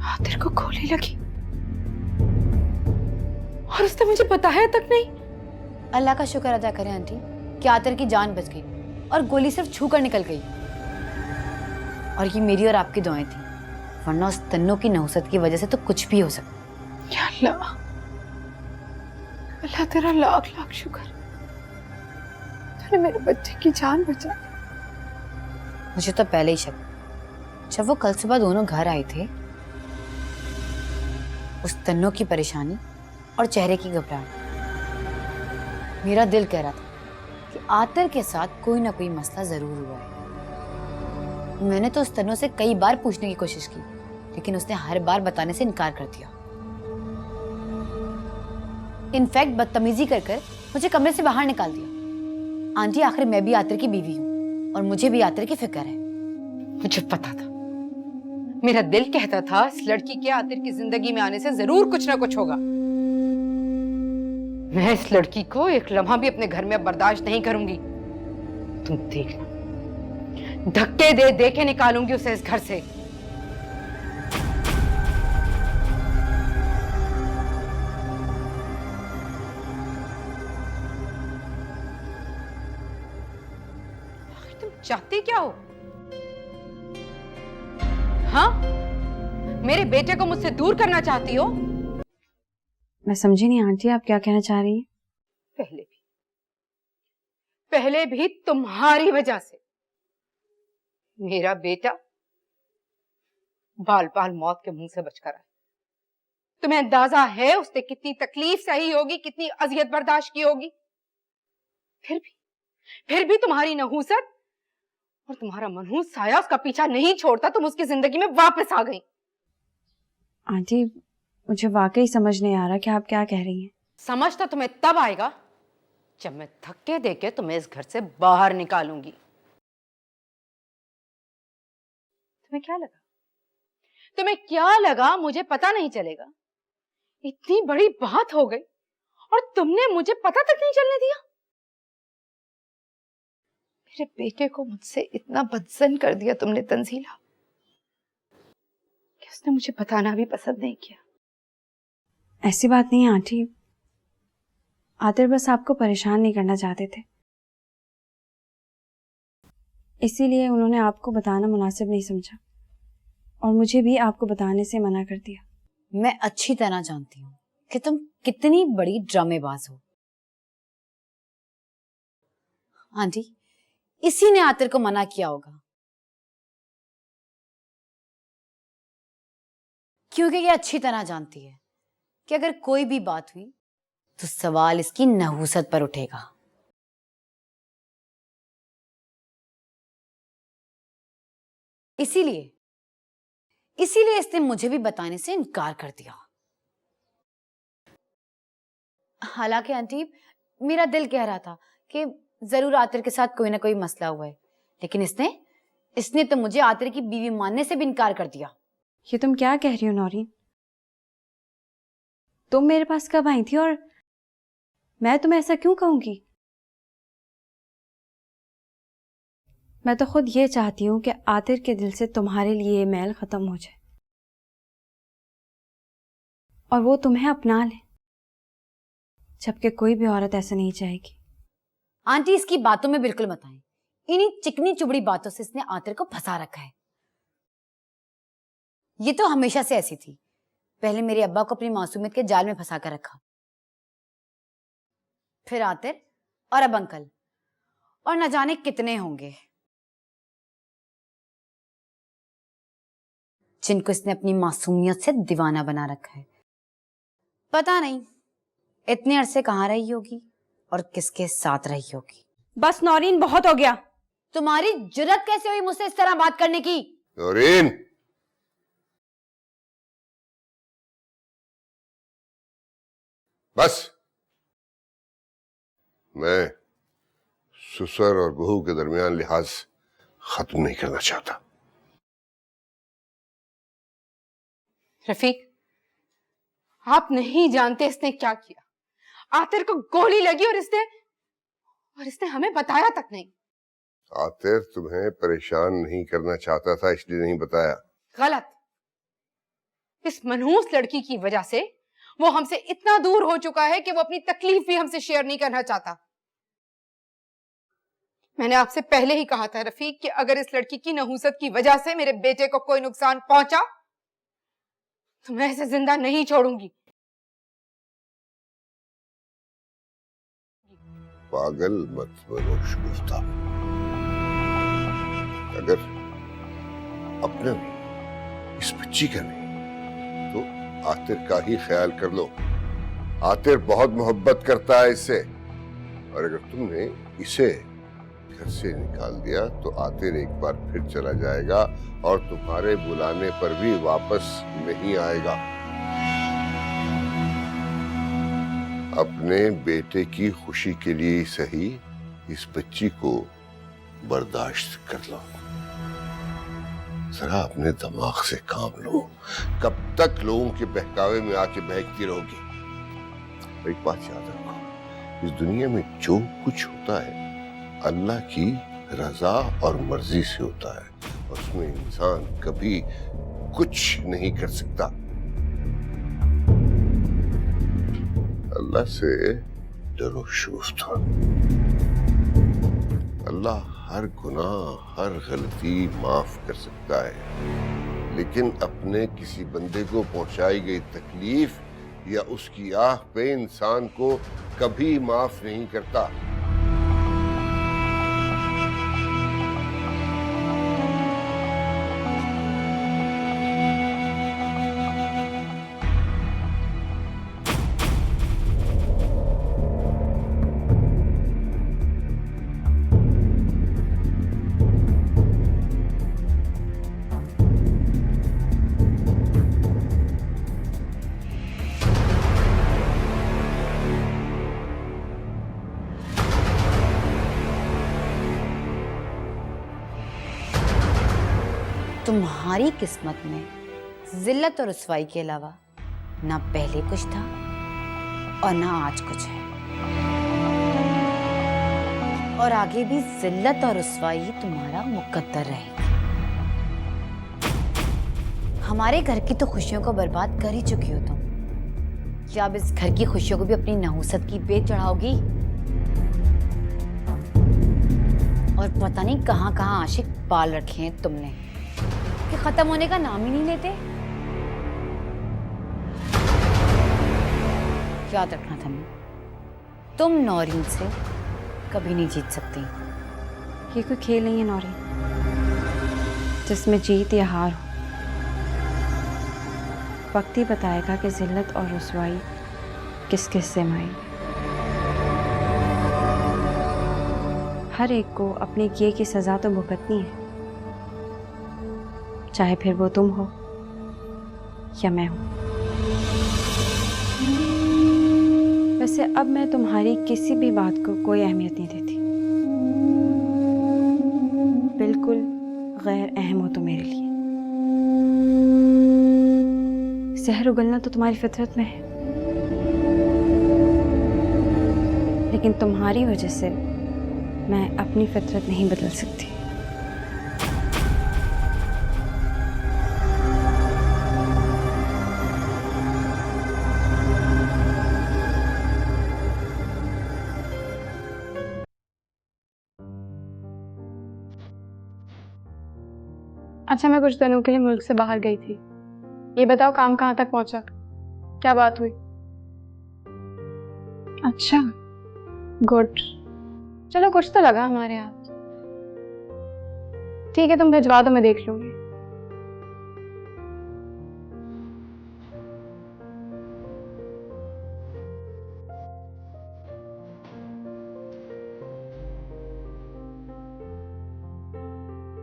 S1: आतिर को गोली लगी और उसने मुझे बताया तक नहीं।
S4: अल्लाह का शुक्र अदा करें आंटी कि आतिर की जान बच गई और गोली सिर्फ छू कर निकल गई। और ये मेरी और आपकी दुआएं थी, वरना उस तन्नों की नहुसत की वजह से तो कुछ भी हो सकता।
S1: या अल्लाह, अल्लाह तेरा लाख लाख शुक्र, तूने मेरे बच्चे की जान बचा दी।
S4: मुझे तो पहले ही शक, जब वो कल सुबह दोनों घर आए थे, उस तन्नों की परेशानी और चेहरे की घबराहट, मेरा दिल कह रहा था कि आतिर के साथ कोई ना कोई मसला जरूर हुआ है। मैंने तो उस तन्नों से कई बार पूछने की कोशिश की, लेकिन उसने हर बार बताने से इनकार कर दिया। इनफैक्ट बदतमीजी कर कर मुझे कमरे से बाहर निकाल दिया। आंटी आखिर मैं भी आतिर की बीवी हूँ और मुझे भी आतिर की फिक्र है।
S1: मुझे पता था, मेरा दिल कहता था इस लड़की के आतिर की जिंदगी में आने से जरूर कुछ ना कुछ होगा। मैं इस लड़की को एक लम्हा भी अपने घर में बर्दाश्त नहीं करूंगी। तुम देखना, धक्के दे दे के निकालूंगी उसे इस घर से। तुम चाहती क्या हो? हाँ, मेरे बेटे को मुझसे दूर करना चाहती हो?
S4: मैं समझी नहीं आंटी, आप क्या कहना चाह रही हैं?
S1: पहले भी तुम्हारी वजह से मेरा बेटा बाल बाल मौत के मुंह से बचकर आया। तुम्हें अंदाजा है उसने कितनी तकलीफ सही होगी, कितनी अजियत बर्दाश्त की होगी? फिर भी तुम्हारी नहूसत और तुम्हारा मनहूस साया उसका पीछा नहीं छोड़ता। तुम उसकी जिंदगी में वापस आ गई।
S4: आंटी मुझे वाकई समझ नहीं आ रहा कि आप क्या कह रही हैं।
S1: समझ तो तुम्हें तब आएगा जब मैं धक्के देके तुम्हें इस घर से बाहर निकालूंगी। तुम्हें क्या लगा मुझे पता नहीं चलेगा? इतनी बड़ी बात हो गई और तुमने मुझे पता तक नहीं चलने दिया। मेरे बेटे को मुझसे इतना बदजन कर दिया तुमने तंजीला कि उसने मुझे बताना भी पसंद नहीं किया।
S4: ऐसी बात नहीं है आंटी, आतिर बस आपको परेशान नहीं करना चाहते थे, इसीलिए उन्होंने आपको बताना मुनासिब नहीं समझा और मुझे भी आपको बताने से मना कर दिया।
S12: मैं अच्छी तरह जानती हूँ कि तुम कितनी बड़ी ड्रामेबाज हो। आंटी, इसी ने आतिर को मना किया होगा, क्योंकि ये अच्छी तरह जानती है कि अगर कोई भी बात हुई तो सवाल इसकी नहूसत पर उठेगा। इसीलिए इसने मुझे भी बताने से इनकार कर दिया। हालांकि आंटी, मेरा दिल कह रहा था कि जरूर आतिर के साथ कोई ना कोई मसला हुआ है, लेकिन इसने तो मुझे आतिर की बीवी मानने से भी इनकार कर दिया।
S13: ये तुम क्या कह रही हो नौरीन? तुम मेरे पास कब आई थी और मैं तुम्हें ऐसा क्यों कहूंगी? मैं तो खुद ये चाहती हूं कि आतिर के दिल से तुम्हारे लिए ये मैल खत्म हो जाए और वो तुम्हें अपना ले, जबकि कोई भी औरत ऐसा नहीं चाहेगी।
S12: आंटी, इसकी बातों में बिल्कुल मत आए। इन्हीं चिकनी चुबड़ी बातों से इसने आतिर को फंसा रखा है। ये तो हमेशा से ऐसी थी। पहले मेरे अब्बा को अपनी मासूमियत के जाल में फंसा कर रखा, फिर आतिर और अब अंकल, और न जाने कितने होंगे जिनको इसने अपनी मासूमियत से दीवाना बना रखा है। पता नहीं इतने अरसे कहाँ रही होगी और किसके साथ रही होगी।
S13: बस नौरीन, बहुत हो गया।
S12: तुम्हारी जुर्रत कैसे हुई मुझसे इस तरह बात करने की?
S11: नौरीन, बस। मैं ससुर और बहू के दरमियान लिहाज खत्म नहीं करना चाहता।
S1: रफीक, आप नहीं जानते इसने क्या किया। आतिर को गोली लगी और इसने हमें बताया तक नहीं।
S11: आतिर तुम्हें परेशान नहीं करना चाहता था, इसलिए नहीं बताया।
S1: गलत। इस मनहूस लड़की की वजह से वो हमसे इतना दूर हो चुका है कि वो अपनी तकलीफ भी हमसे शेयर नहीं करना चाहता। मैंने आपसे पहले ही कहा था रफीक कि अगर इस लड़की की नहूसत की वजह से मेरे बेटे को कोई नुकसान पहुंचा तो मैं इसे जिंदा नहीं छोड़ूंगी।
S11: पागल मत बनो शगुफ्ता। अगर अपना नहीं, इस बच्ची का नहीं, तो आतिर का ही ख्याल कर लो। आतिर बहुत मोहब्बत करता है इससे, और अगर तुमने इसे घर से निकाल दिया तो आतिर एक बार फिर चला जाएगा और तुम्हारे बुलाने पर भी वापस नहीं आएगा। अपने बेटे की खुशी के लिए सही इस बच्ची को बर्दाश्त कर लो। जरा अपने दिमाग से काम लो। कब तक लोगों के बहकावे में आके बहकती रहोगी? एक बात याद रखो, इस दुनिया में जो कुछ होता है अल्लाह की रजा और मर्जी से होता है, उसमें इंसान कभी कुछ नहीं कर सकता। अल्लाह से डरो शगुफ्ता। अल्लाह हर गुनाह, हर गलती माफ कर सकता है, लेकिन अपने किसी बंदे को पहुंचाई गई तकलीफ या उसकी आह पे इंसान को कभी माफ नहीं करता।
S12: तुम्हारी किस्मत में जिल्लत और रुसवाई के अलावा ना पहले कुछ था और ना आज कुछ है, और आगे भी जिल्लत और रुसवाई ही तुम्हारा मुकद्दर रहेगी। हमारे घर की तो खुशियों को बर्बाद कर ही चुकी हो तुम, क्या अब इस घर की खुशियों को भी अपनी नहूसत की बेच चढ़ाओगी? और पता नहीं कहां कहां आशिक पाल रखे हैं तुमने कि खत्म होने का नाम ही नहीं लेते। याद रखना तुम नौरीन से कभी नहीं जीत सकती।
S13: ये कोई खेल नहीं है नौरीन जिसमें जीत या हार हो। वक्त ही बताएगा कि जिल्लत और रुसवाई किस किस से माएगी। हर एक को अपने किए की सज़ा तो भुगतनी है, चाहे फिर वो तुम हो या मैं हूं। वैसे अब मैं तुम्हारी किसी भी बात को कोई अहमियत नहीं देती, बिल्कुल गैर अहम हो तुम मेरे लिए। जहर उगलना तो तुम्हारी फितरत में है, लेकिन तुम्हारी वजह से मैं अपनी फितरत नहीं बदल सकती।
S14: अच्छा, मैं कुछ दिनों के लिए मुल्क से बाहर गई थी। ये बताओ काम कहाँ तक पहुंचा, क्या बात हुई? अच्छा, गुड। चलो कुछ तो लगा हमारे हाथ। ठीक है, तुम भिजवा दो, मैं देख लूंगी।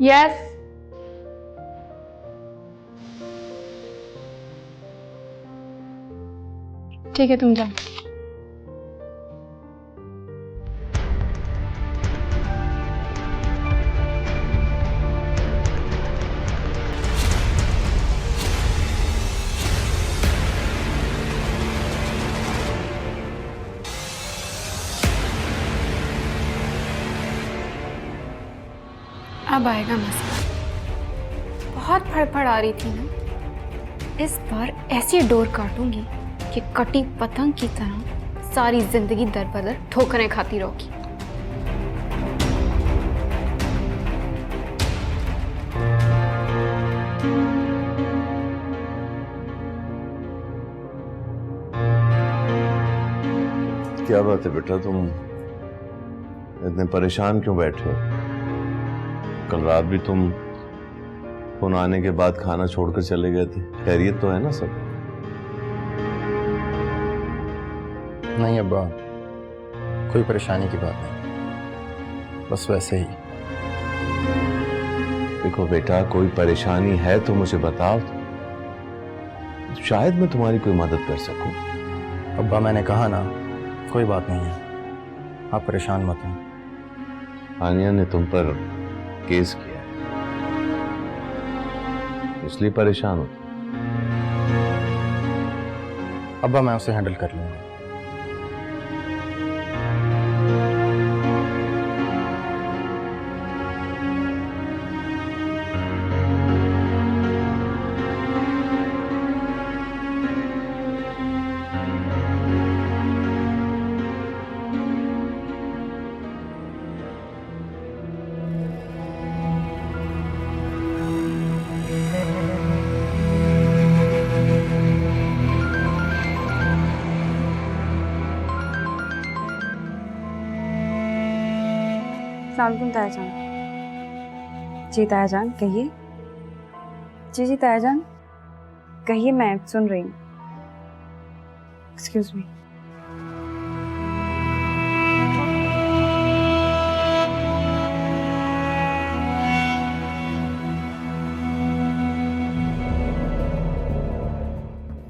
S14: यस। ठीक है, तुम जाओ। अब आएगा मसला। बहुत फड़फड़ आ रही थी ना, इस बार ऐसी डोर काटूंगी कि कटी पतंग की तरह सारी जिंदगी दर बदर ठोकरें खाती रहोगी।
S7: क्या बात है बेटा, तुम इतने परेशान क्यों बैठे हो? कल रात भी तुम फोन आने के बाद खाना छोड़कर चले गए थे। खैरियत तो है ना सब?
S5: नहीं अब्बा, कोई परेशानी की बात नहीं, बस वैसे ही।
S7: देखो बेटा, कोई परेशानी है तो मुझे बताओ, तो शायद मैं तुम्हारी कोई मदद कर सकूं।
S5: अब्बा मैंने कहा ना, कोई बात नहीं है, आप परेशान मत हो।
S7: आनिया ने तुम पर केस किया है, इसलिए परेशान हो।
S5: अब्बा मैं उसे हैंडल कर लूंगा।
S13: सलाम तायाजान। जी तायाजान कहिए। जी जी तायाजान कहिए, मैं सुन रही हूँ। Excuse me.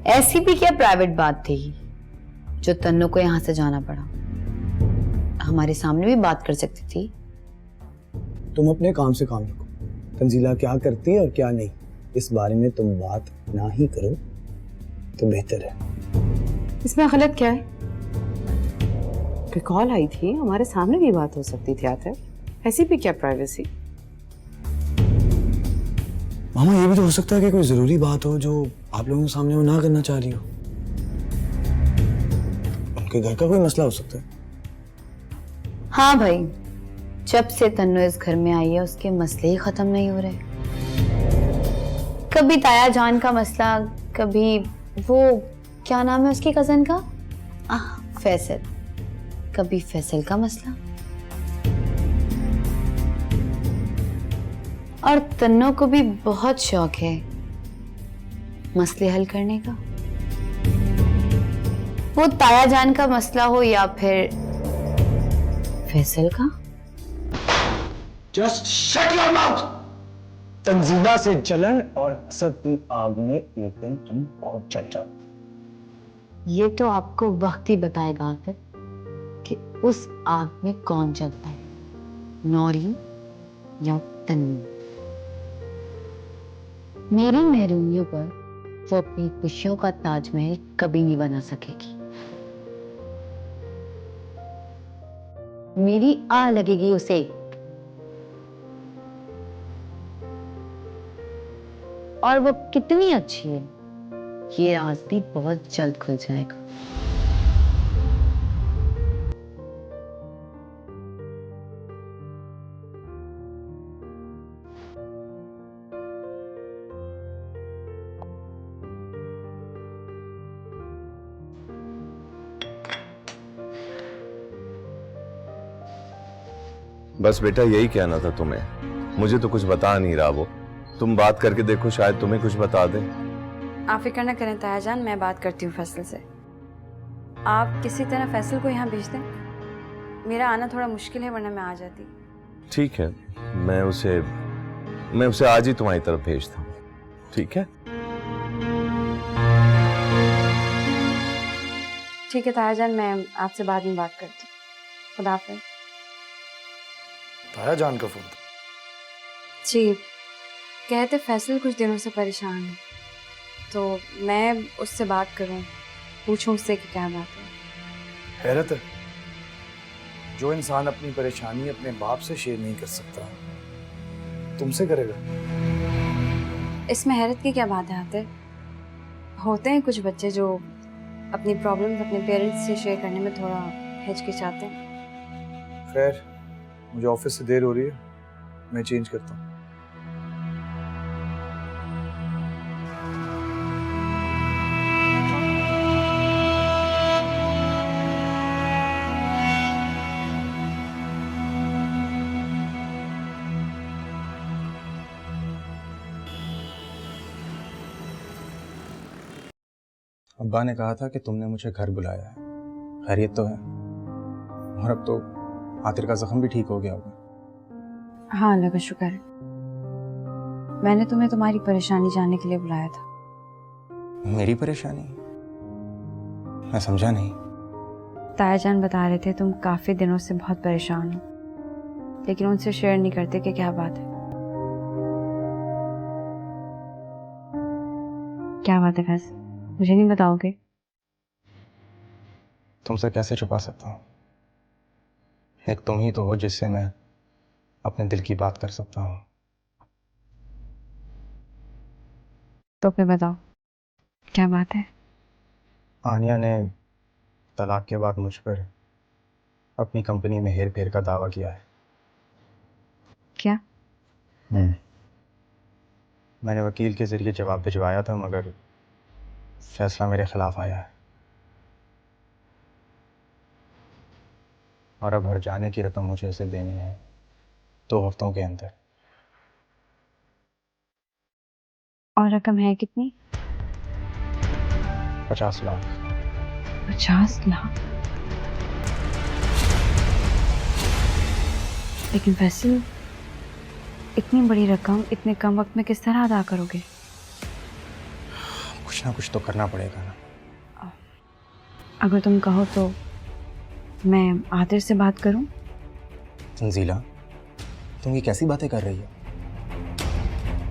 S12: ऐसी भी क्या प्राइवेट बात थी जो तन्नू को यहाँ से जाना पड़ा? हमारे सामने भी बात कर सकती थी।
S3: तुम अपने काम से काम रखो। तंजीला क्या करती है और क्या नहीं, इस बारे में तुम बात ना ही करो तो बेहतर है।
S1: इसमें गलत क्या है? कोई कॉल आई थी, हमारे सामने भी बात हो सकती थी। आते ऐसी भी क्या प्राइवेसी?
S3: मामा, ये भी तो हो सकता है कि कोई जरूरी बात हो जो आप लोगों के सामने वो ना करना चाह रही हो। उनके घर का कोई मसला हो सकता है।
S12: हाँ भाई, जब से तन्नू इस घर में आई है उसके मसले ही खत्म नहीं हो रहे। कभी ताया जान का मसला, कभी वो क्या नाम है उसकी कजन का, फैसल, कभी फैसल का मसला। और तन्नू को भी बहुत शौक है मसले हल करने का। वो ताया जान का मसला हो या फिर फैसल का।
S3: Just shut your mouth. Tanzila से जलन और हसद की आग में एक दिन तुम बहुत जल जाओ।
S12: ये तो आपको वक्त ही बताएगा आखिर कि उस आग में कौन जलता है, नौरीन या तन्नू। मेरी महरूमियों पर वो अपनी खुशियों का ताजमहल कभी नहीं बना सकेगी। मेरी आ लगेगी उसे। और वो कितनी अच्छी है ये आज भी बहुत जल्द खुल जाएगा।
S7: बस बेटा यही कहना था तुम्हें। मुझे तो कुछ बता नहीं रहा वो। तुम बात करके देखो, शायद तुम्हें कुछ बता दे।
S13: आप फिक्र न करें ताया जान, मैं बात करती हूँ फैसल से। आप किसी तरह फैसल को यहाँ भेज दें। मेरा आना थोड़ा मुश्किल है, वरना मैं आ जाती।
S7: ठीक है, मैं उसे आज ही तुम्हारी तरफ भेजता हूँ। ठीक है?
S13: ठीक है ताया जान, मैं आपसे बाद में बात करती हूँ। खुदा हाफिज़।
S3: ताया जान का फोन?
S13: जी, कहते फैसल कुछ दिनों से परेशान है, तो मैं उससे बात करूं, पूछूं उससे कि क्या बात है।
S3: हैरत है, जो इंसान अपनी परेशानी अपने बाप से शेयर नहीं कर सकता तुमसे करेगा।
S13: इसमें हैरत की क्या बात है आतिर? होते हैं कुछ बच्चे जो अपनी प्रॉब्लम्स अपने पेरेंट्स से शेयर करने में थोड़ा हिचकिचाते हैं।
S3: खैर, मुझे ऑफिस से देर हो रही है, मैं चेंज करता हूँ।
S5: अब्बा ने कहा था कि तुमने मुझे घर बुलाया है। खैरियत तो है? और अब तो आतिर का जख्म भी ठीक हो गया होगा।
S13: हाँ अल्लाह का शुक्र है। मैंने तुम्हें तुम्हारी परेशानी जानने के लिए बुलाया था।
S5: मेरी परेशानी? मैं समझा नहीं।
S13: ताया जान बता रहे थे तुम काफी दिनों से बहुत परेशान हो, लेकिन उनसे शेयर नहीं करते कि क्या बात है। क्या बात है फैसल, मुझे नहीं बताओगे?
S5: तुमसे कैसे छुपा सकता हूँ? एक तुम ही तो हो जिससे मैं अपने दिल की बात कर सकता हूँ।
S13: तो फिर बताओ क्या बात है?
S5: आनिया ने तलाक के बाद मुझ पर अपनी कंपनी में हेर फेर का दावा किया है।
S13: क्या?
S5: मैंने वकील के जरिए जवाब भिजवाया था, मगर फैसला मेरे खिलाफ आया है। और अब हर जाने की रकम मुझे इसे देनी है 2 हफ्तों के अंदर।
S13: और रकम है कितनी?
S5: 50 लाख।
S13: 50 लाख? लेकिन फैसल, इतनी बड़ी रकम इतने कम वक्त में किस तरह अदा करोगे?
S5: कुछ ना कुछ तो करना पड़ेगा ना।
S13: अगर तुम कहो तो मैं आतिर से बात करूं?
S5: तंजीला, तुम ये कैसी बातें कर रही हो?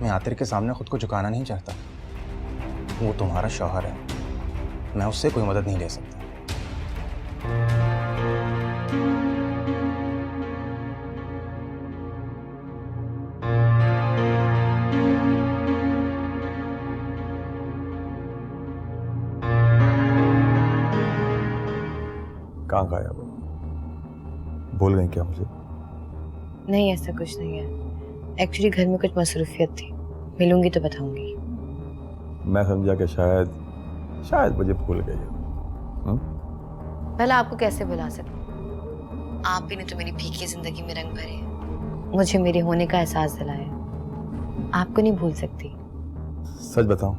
S5: मैं आतिर के सामने खुद को झुकाना नहीं चाहता। वो तुम्हारा शौहर है, मैं उससे कोई मदद नहीं ले सकता। कहाँ गया वो? बोल गई क्या मुझे?
S12: नहीं, ऐसा कुछ नहीं है। एक्चुअली घर में कुछ मसरूफियत थी, मिलूंगी तो बताऊंगी।
S7: मैं समझा कि शायद मुझे भूल गई हो।
S12: भला आपको कैसे भुला सकूं? आप ही ने तो मेरी फीकी जिंदगी में रंग भरे, मुझे मेरे होने का एहसास दिलाया। आपको नहीं भूल सकती।
S7: सच बताऊं,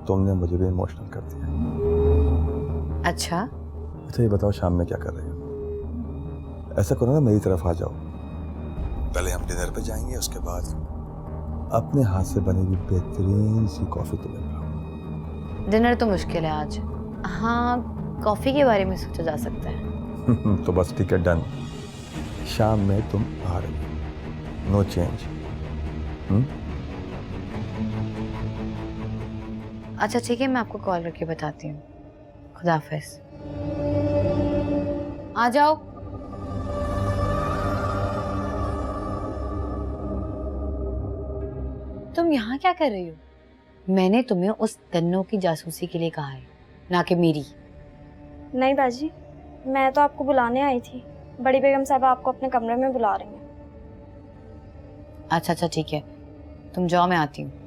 S7: तुमने मुझे भी इमोशनल कर दिया।
S12: अच्छा,
S7: ये बताओ शाम में क्या कर रहे हो? ऐसा करो ना, मेरी तरफ आ जाओ,
S3: पहले हम डिनर पे जाएंगे, उसके बाद अपने हाथ से बनेगी बेहतरीन सी कॉफी तुम्हें पिलाऊंगा।
S12: डिनर तो मुश्किल है आज। हाँ, कॉफी के बारे में सोचा जा सकता है।
S3: तो बस ठीक है, डन। शाम में तुम आ रही हो, नो चेंज।
S12: अच्छा ठीक है, मैं आपको कॉल करके बताती हूँ। खुदा हाफिज। आ जाओ। तुम यहाँ क्या कर रही हो? मैंने तुम्हें उस तन्नो की जासूसी के लिए कहा है, ना कि मेरी।
S2: नहीं बाजी, मैं तो आपको बुलाने आई थी। बड़ी बेगम साहब आपको अपने कमरे में बुला रही हैं।
S12: अच्छा अच्छा ठीक है, तुम जाओ, मैं आती हूँ।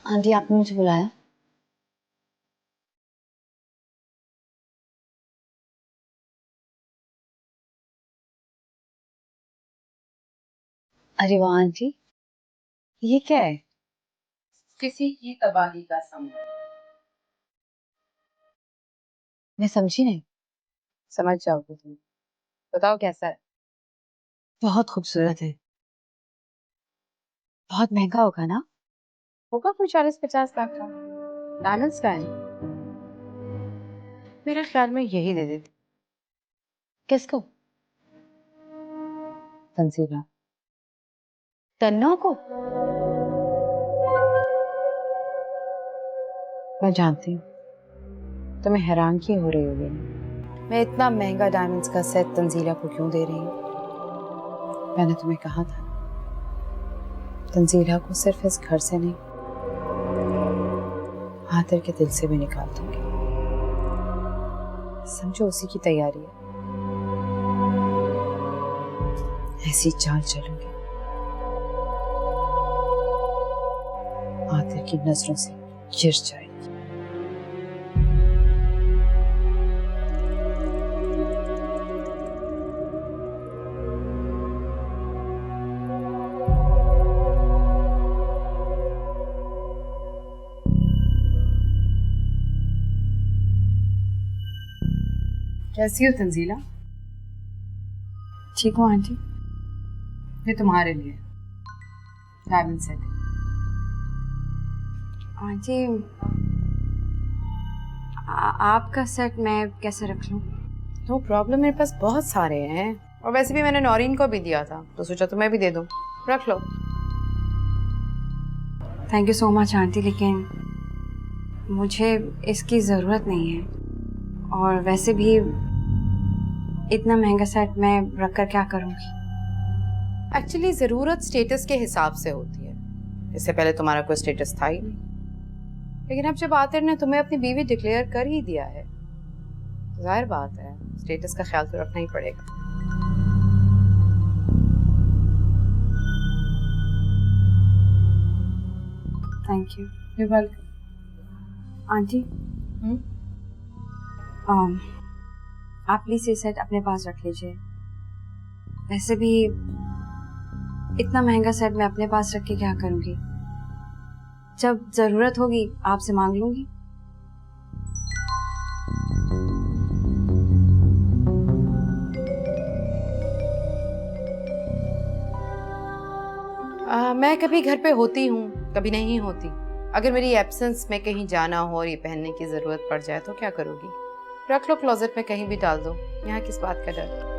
S4: आंटी, आपने मुझे बुलाया? अरे वाह आंटी, ये क्या है?
S1: किसी की तबाही का समय।
S4: मैं समझी नहीं।
S1: समझ जाओगे तुम। बताओ कैसा है?
S4: बहुत खूबसूरत है। बहुत महंगा होगा ना?
S1: होगा कोई 40-50 लाख का। डायमंड्स का है। मेरे ख्याल में यही दे देती।
S4: किसको? तंजीला। तन्नो को?
S1: मैं जानती हूँ तुम्हें हैरान क्यों हो रही होगी। मैं इतना महंगा डायमंड्स का सेट तंजीला को क्यों दे रही हूँ? मैंने तुम्हें कहा था तंजीला को सिर्फ इस घर से नहीं, आतिर के दिल से भी निकाल दूंगी। समझो उसी की तैयारी है। ऐसी चाल चलूंगी आतिर की नजरों से गिर जाएगी। कैसी हो तंजीला?
S13: ठीक हूँ आंटी।
S1: ये तुम्हारे लिए डायमंड सेट।
S13: आंटी, आपका सेट मैं कैसे रख लूँ?
S1: नो प्रॉब्लम, मेरे पास बहुत सारे हैं और वैसे भी मैंने नौरीन को भी दिया था तो सोचा तुम्हें भी दे दूं। रख लो।
S13: Thank you so much aunty, लेकिन मुझे इसकी ज़रूरत नहीं है। और वैसे भी इतना महंगा सेट मैं रख कर क्या करूँगी?
S1: एक्चुअली ज़रूरत स्टेटस के हिसाब से होती है। इससे पहले तुम्हारा कोई स्टेटस था ही नहीं, लेकिन अब जब आतिर ने तुम्हें अपनी बीवी डिक्लेयर कर ही दिया है तो जाहिर बात है स्टेटस का ख्याल तो रखना ही पड़ेगा।
S13: Thank you.
S1: You welcome.
S13: Aunty, आप प्लीज ये सेट अपने पास रख लीजिए। वैसे भी इतना महंगा सेट मैं अपने पास रख के क्या करूंगी? जब जरूरत होगी आपसे मांग लूंगी।
S1: मैं कभी घर पे होती हूँ, कभी नहीं होती। अगर मेरी एब्सेंस में कहीं जाना हो और ये पहनने की ज़रूरत पड़ जाए तो क्या करोगी? रख लो, क्लोजेट में कहीं भी डाल दो। यहाँ किस बात का डर?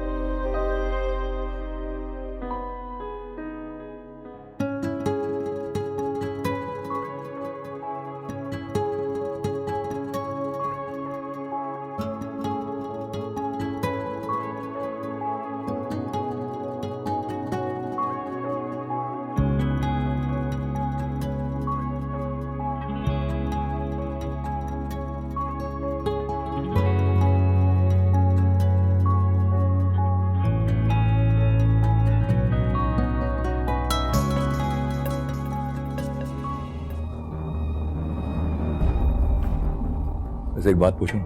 S5: वैसे एक बात पूछूं,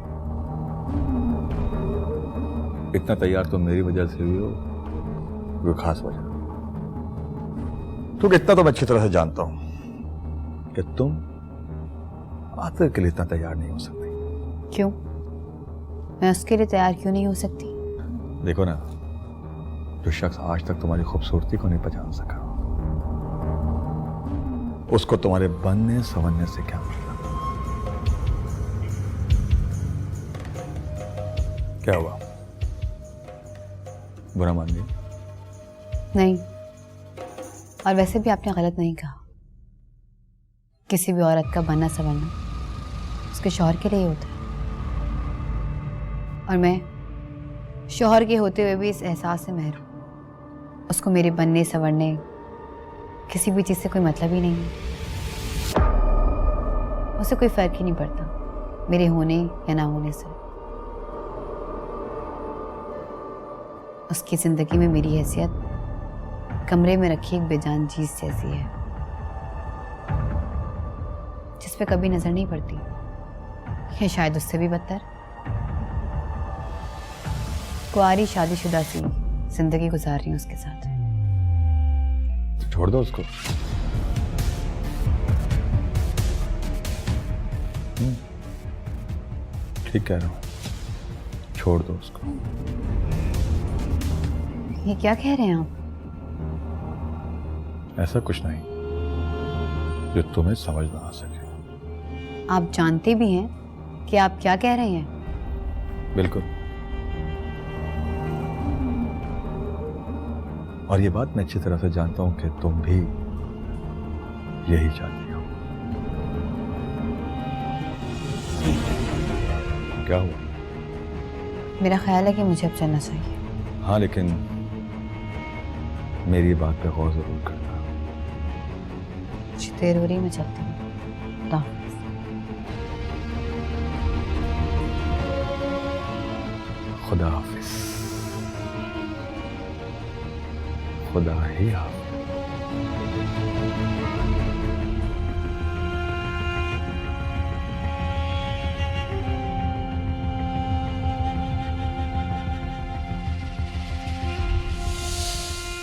S7: इतना तैयार तो मेरी वजह से हुई हो, कोई खास वजह? तो इतना तो मैं अच्छी तरह से जानता हूं कि तुम आतिर के लिए इतना तैयार नहीं हो सकती।
S12: क्यों? मैं उसके लिए तैयार क्यों नहीं हो सकती?
S7: देखो ना, जो शख्स आज तक तुम्हारी खूबसूरती को नहीं पहचान सका, उसको तुम्हारे बनने संवरने से क्या मतलब? क्या हुआ, बुरा मान गई?
S12: नहीं, और वैसे भी आपने गलत नहीं कहा। किसी भी औरत का बनना संवरना उसके शौहर के लिए ही होता है, और मैं शौहर के होते हुए भी इस एहसास से महरूम। उसको मेरे बनने संवरने किसी भी चीज़ से कोई मतलब ही नहीं है। उसे कोई फर्क ही नहीं पड़ता मेरे होने या ना होने से। उसकी जिंदगी में मेरी हैसियत कमरे में रखी एक बेजान चीज जैसी है, जिस पे कभी नजर नहीं पड़ती, या शायद उससे भी बदतर। कुआरी शादीशुदा सी जिंदगी गुजार रही हूँ उसके साथ।
S7: छोड़ दो उसको। ठीक कह रहा हूँ, छोड़ दो उसको।
S12: ये क्या कह रहे हैं आप?
S7: ऐसा कुछ नहीं जो तुम्हें समझ ना आ सके।
S12: आप जानते भी हैं कि आप क्या कह रहे हैं?
S7: बिल्कुल। और ये बात मैं अच्छी तरह से जानता हूं कि तुम भी यही चाहती हो। क्या हुआ?
S12: मेरा ख्याल है कि मुझे अब चलना चाहिए।
S7: हाँ, लेकिन मेरी बात पे गौर जरूर करना।
S12: कुछ देर हो रही, मैं चलती हूँ।
S7: खुदा हाफिज। खुदा ही हाफिज।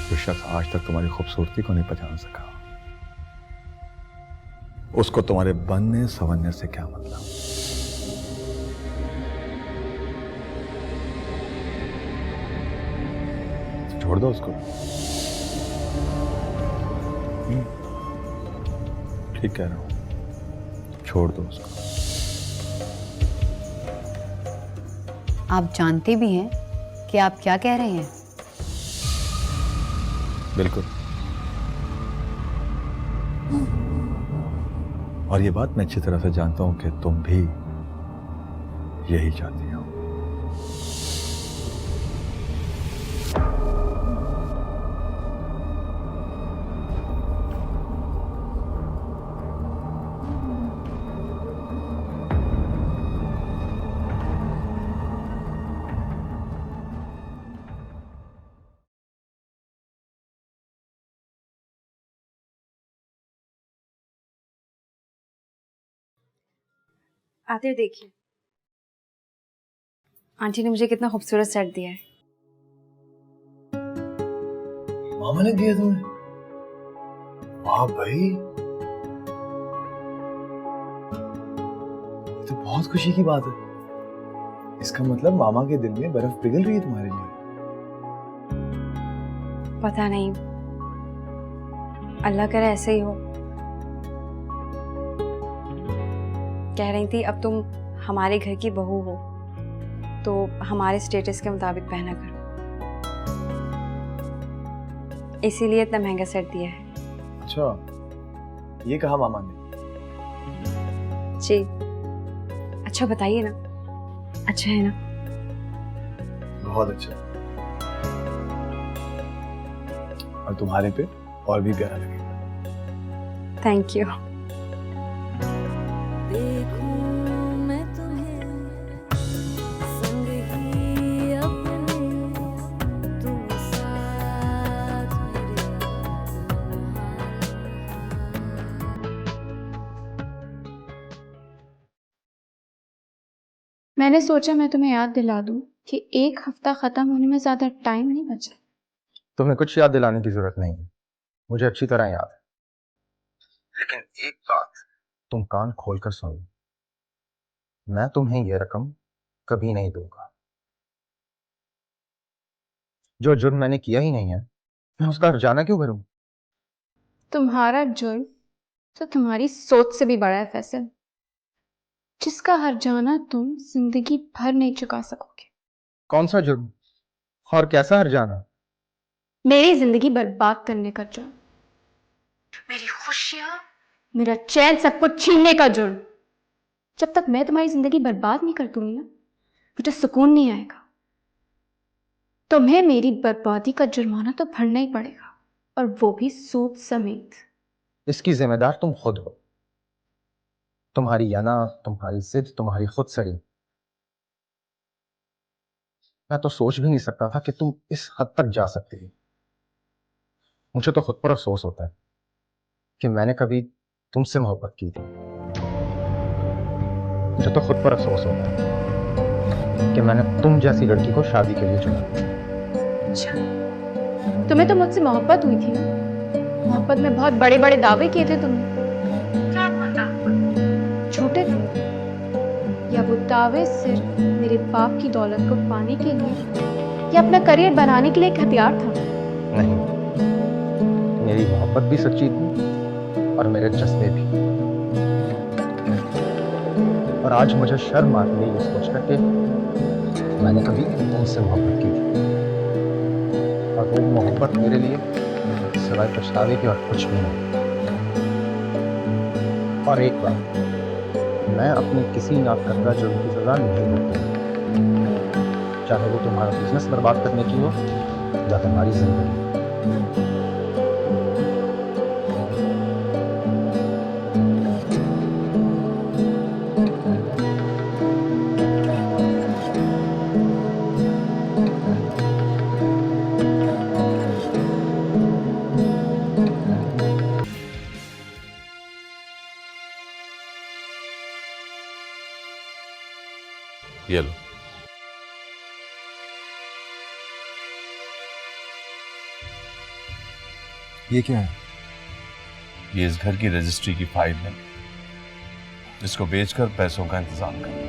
S7: जो शख्स आज तक तुम्हारी खूबसूरती को नहीं पहचान सका, उसको तुम्हारे बनने संवरने से क्या मतलब? छोड़ दो उसको। ठीक कह रहा हूं, छोड़ दो उसको।
S12: आप जानते भी हैं कि आप क्या कह रहे हैं?
S7: बिल्कुल। और ये बात मैं अच्छी तरह से जानता हूं कि तुम भी यही चाहती हो।
S13: आतिर देखिए, आंटी ने मुझे कितना खूबसूरत सेट दिया है।
S3: मामा ने दिया तुम्हें? वाह भाई, ये तो बहुत खुशी की बात है। इसका मतलब मामा के दिल में बर्फ पिघल रही है तुम्हारे लिए।
S13: पता नहीं, अल्लाह करे ऐसे ही हो। कह रही थी अब तुम हमारे घर की बहू हो तो हमारे स्टेटस के मुताबिक पहना करो, इसीलिए इतना महंगा सेट दिया है।
S3: अच्छा, ये कहा मामा ने?
S13: जी। अच्छा बताइए ना, अच्छा है ना?
S3: बहुत अच्छा। और तुम्हारे पे और भी प्यारा लगेगा।
S13: Thank you.
S14: मैंने सोचा मैं तुम्हें याद दिला दूं कि एक हफ्ता खत्म होने में ज्यादा टाइम नहीं बचा।
S5: तुम्हें कुछ याद दिलाने की जरूरत नहीं है, मुझे अच्छी तरह याद है। लेकिन एक बात तुम कान खोलकर सुनो, मैं तुम्हें यह रकम कभी नहीं दूंगा। जो जुर्म मैंने किया ही नहीं है, मैं उसका हर्जाना क्यों भरूं?
S14: तुम्हारा जुर्म तो तुम्हारी सोच से भी बड़ा है फैसल, जिसका हर्जाना तुम जिंदगी भर नहीं चुका सकोगे।
S5: कौन सा जुर्म और कैसा हर्जाना?
S14: मेरी जिंदगी बर्बाद करने का जुर्म, मेरी खुशियां, मेरा चैन, सब कुछ छीनने का जुर्म। जब तक मैं तुम्हारी जिंदगी बर्बाद नहीं कर दूंगी ना, मुझे सुकून नहीं आएगा। तुम्हें मेरी बर्बादी का जुर्माना तो भरना ही पड़ेगा, और वो भी सूद समेत।
S5: इसकी जिम्मेदार तुम खुद हो। तुम्हारी याना, तुम्हारी जिद, तुम्हारी खुद सड़ी। मैं तो सोच भी नहीं सकता था कि तुम इस हद तक जा सकती हो। मुझे तो खुद पर अफसोस होता है कि मैंने कभी तुमसे मोहब्बत की थी। मुझे तो खुद पर अफसोस होता है कि मैंने तुम जैसी लड़की को शादी के लिए चुना।
S14: अच्छा, तुम्हें तो मुझसे मोहब्बत हुई थी ना? मोहब्बत में बहुत बड़े बड़े दावे किए थे तुमने, क्या पता झूठे थे, या वो दावे सिर्फ मेरे बाप की दौलत को पाने के लिए या अपना करियर बनाने के लिए एक हथियार था?
S5: नहीं, मेरी मोहब्बत भी सच्ची थी और मेरे जज्बे भी। और आज मुझे शर्म आती है ये सोचकर कि मैंने कभी तुमसे मोहब्बत की थी, और वो मोहब्बत मेरे लिए सिवाय पछतावे के और कुछ भी नहीं। और एक बात, मैं अपने किसी नाकर्दा जुर्म की सजा नहीं भुगतूंगा, चाहे वो तुम्हारा बिजनेस बर्बाद करने की हो या तुम्हारी जिंदगी।
S7: ये लो।
S5: ये क्या है?
S7: ये इस घर की रजिस्ट्री की फाइल है, इसको बेचकर पैसों का इंतजाम कर।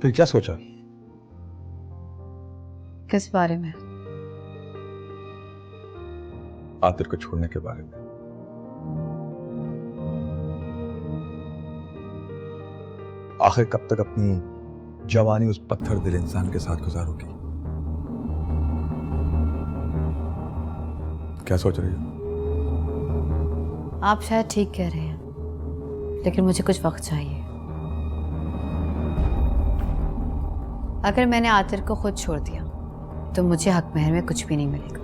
S5: फिर क्या सोचा?
S1: किस बारे में?
S5: आतिर को छोड़ने के बारे में। आखिर कब तक अपनी जवानी उस पत्थर दिल इंसान के साथ गुजारोगी? क्या सोच रही हो?
S1: आप शायद ठीक कह रहे हैं, लेकिन मुझे कुछ वक्त चाहिए। अगर मैंने आतिर को खुद छोड़ दिया तो मुझे हक महर में कुछ भी नहीं मिलेगा,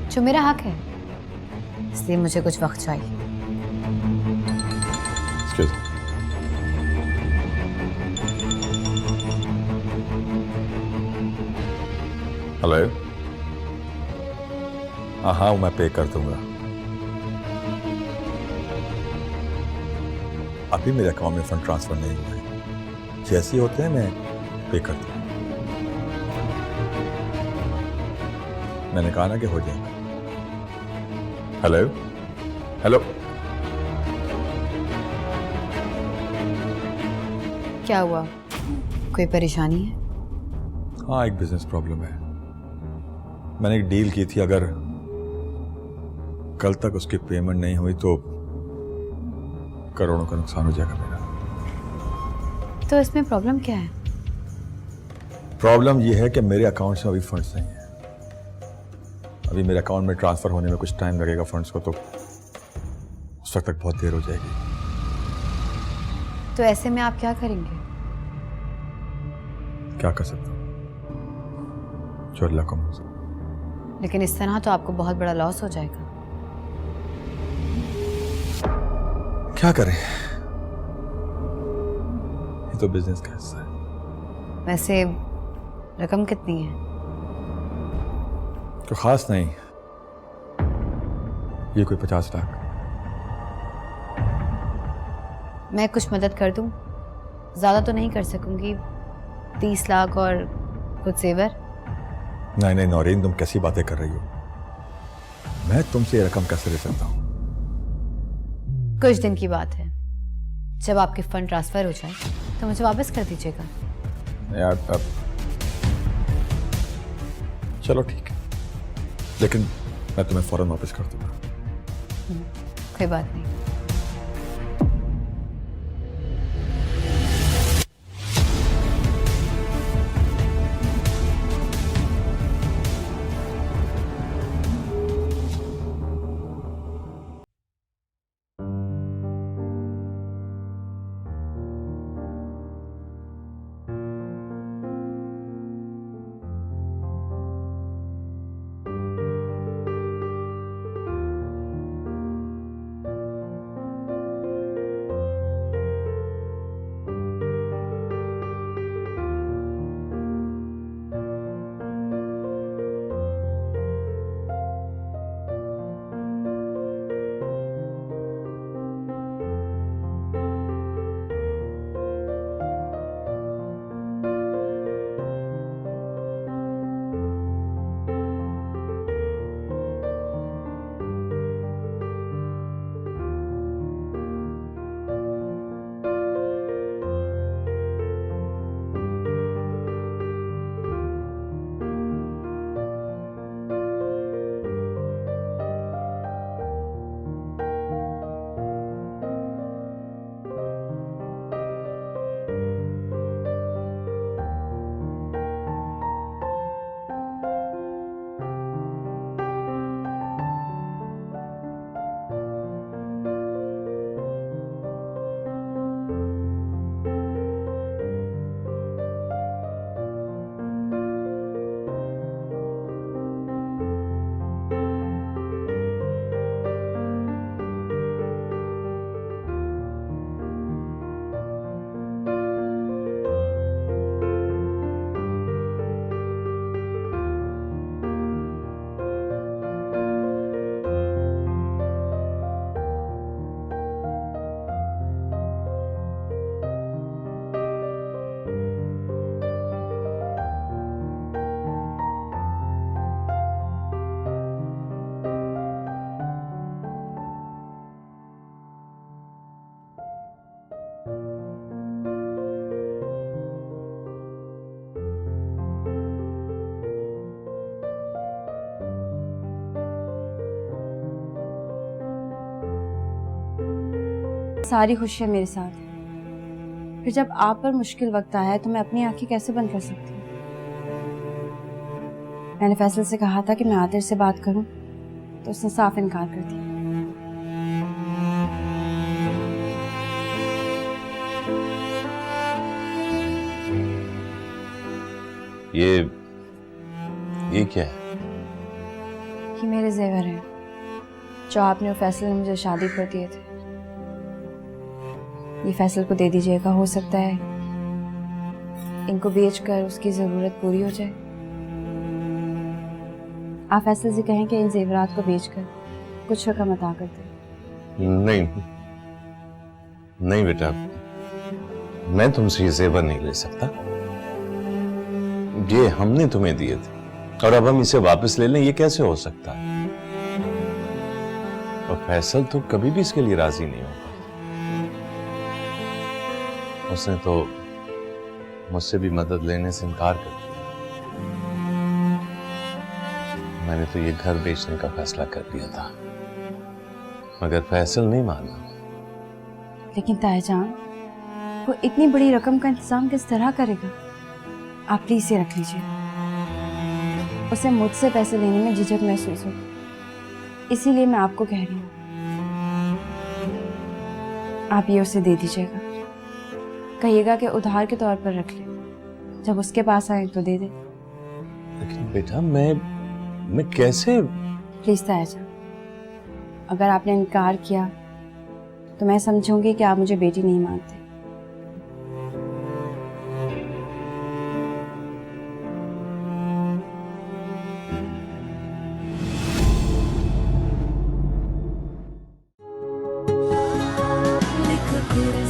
S1: जो मेरा हक है। इसलिए मुझे कुछ वक्त चाहिए।
S5: हेलो। हाँ, मैं पे कर दूंगा। अभी मेरे अकाउंट में फंड ट्रांसफर नहीं हुआ है।
S15: जैसे होते हैं मैं पे करता हूँ। मैंने कहा ना कि हो जाएगा। हेलो हेलो,
S12: क्या हुआ, कोई परेशानी है?
S15: हाँ, एक बिजनेस प्रॉब्लम है। मैंने एक डील की थी, अगर कल तक उसकी पेमेंट नहीं हुई तो करोड़ों का नुकसान हो जाएगा मेरा।
S12: तो इसमें प्रॉब्लम क्या है?
S15: प्रॉब्लम यह है कि मेरे अकाउंट में अभी फंड्स नहीं है। अभी मेरे अकाउंट में ट्रांसफर होने में कुछ टाइम लगेगा फंड्स को, तो उस वक्त तक बहुत देर हो जाएगी।
S12: तो ऐसे में आप क्या करेंगे?
S15: क्या कर सकता हूँ, जो अल्लाह को मंजूर।
S12: लेकिन इस तरह तो आपको बहुत बड़ा लॉस हो जाएगा।
S15: क्या करें, ये तो बिजनेस का हिस्सा है।
S12: वैसे रकम कितनी है?
S15: तो खास नहीं, ये कोई 50 लाख।
S12: मैं कुछ मदद कर दूं? ज़्यादा तो नहीं कर सकूंगी, 30 लाख और कुछ जेवर।
S15: नहीं नहीं नौरीन, तुम कैसी बातें कर रही हो? मैं तुमसे ये रकम कैसे ले सकता हूँ?
S12: कुछ दिन की बात है, जब आपके फंड ट्रांसफर हो जाए तो मुझे वापस कर दीजिएगा।
S15: यार अब चलो ठीक है, लेकिन मैं तुम्हें फौरन वापस कर दूंगा।
S12: कोई बात नहीं।
S13: सारी खुशियाँ मेरे साथ हैं, फिर जब आप पर मुश्किल वक्त आया है तो मैं अपनी आंखें कैसे बंद कर सकती हूँ? मैंने फैसल से कहा था कि मैं आतिर से बात करूं, तो उसने साफ इनकार कर दिया।
S7: ये क्या है?
S13: ये मेरे जेवर हैं जो आपने और फैसल ने मुझे शादी पर दिए थे। ये फैसल को दे दीजिएगा, हो सकता है इनको बेचकर उसकी जरूरत पूरी हो जाए। आप फैसल से कहें कि इन जेवरात को बेचकर कुछ रकम अता कर दें।
S7: नहीं नहीं बेटा, मैं तुमसे ये जेवर नहीं ले सकता। ये हमने तुम्हें दिए थे और अब हम इसे वापस ले लें, ये कैसे हो सकता है? और फैसल तो कभी भी इसके लिए राजी नहीं होगा। उसने तो मुझसे भी मदद लेने से इनकार कर दिया। मैंने तो ये घर बेचने का फैसला कर लिया था, मगर फैसल नहीं माना।
S13: लेकिन तायाजान, वो इतनी बड़ी रकम का इंतजाम किस तरह करेगा? आप प्लीज इसे रख लीजिए। उसे मुझसे पैसे लेने में झिझक महसूस होती, इसीलिए मैं आपको कह रही हूँ, आप ये उसे दे दीजिएगा। कहिएगा कि उधार के तौर पर रख ले, जब उसके पास आए तो दे दे।
S7: लेकिन बेटा मैं कैसे?
S13: प्लीज तायाजान, अगर आपने इनकार किया तो मैं समझूंगी कि आप मुझे बेटी नहीं मानते।
S16: लिख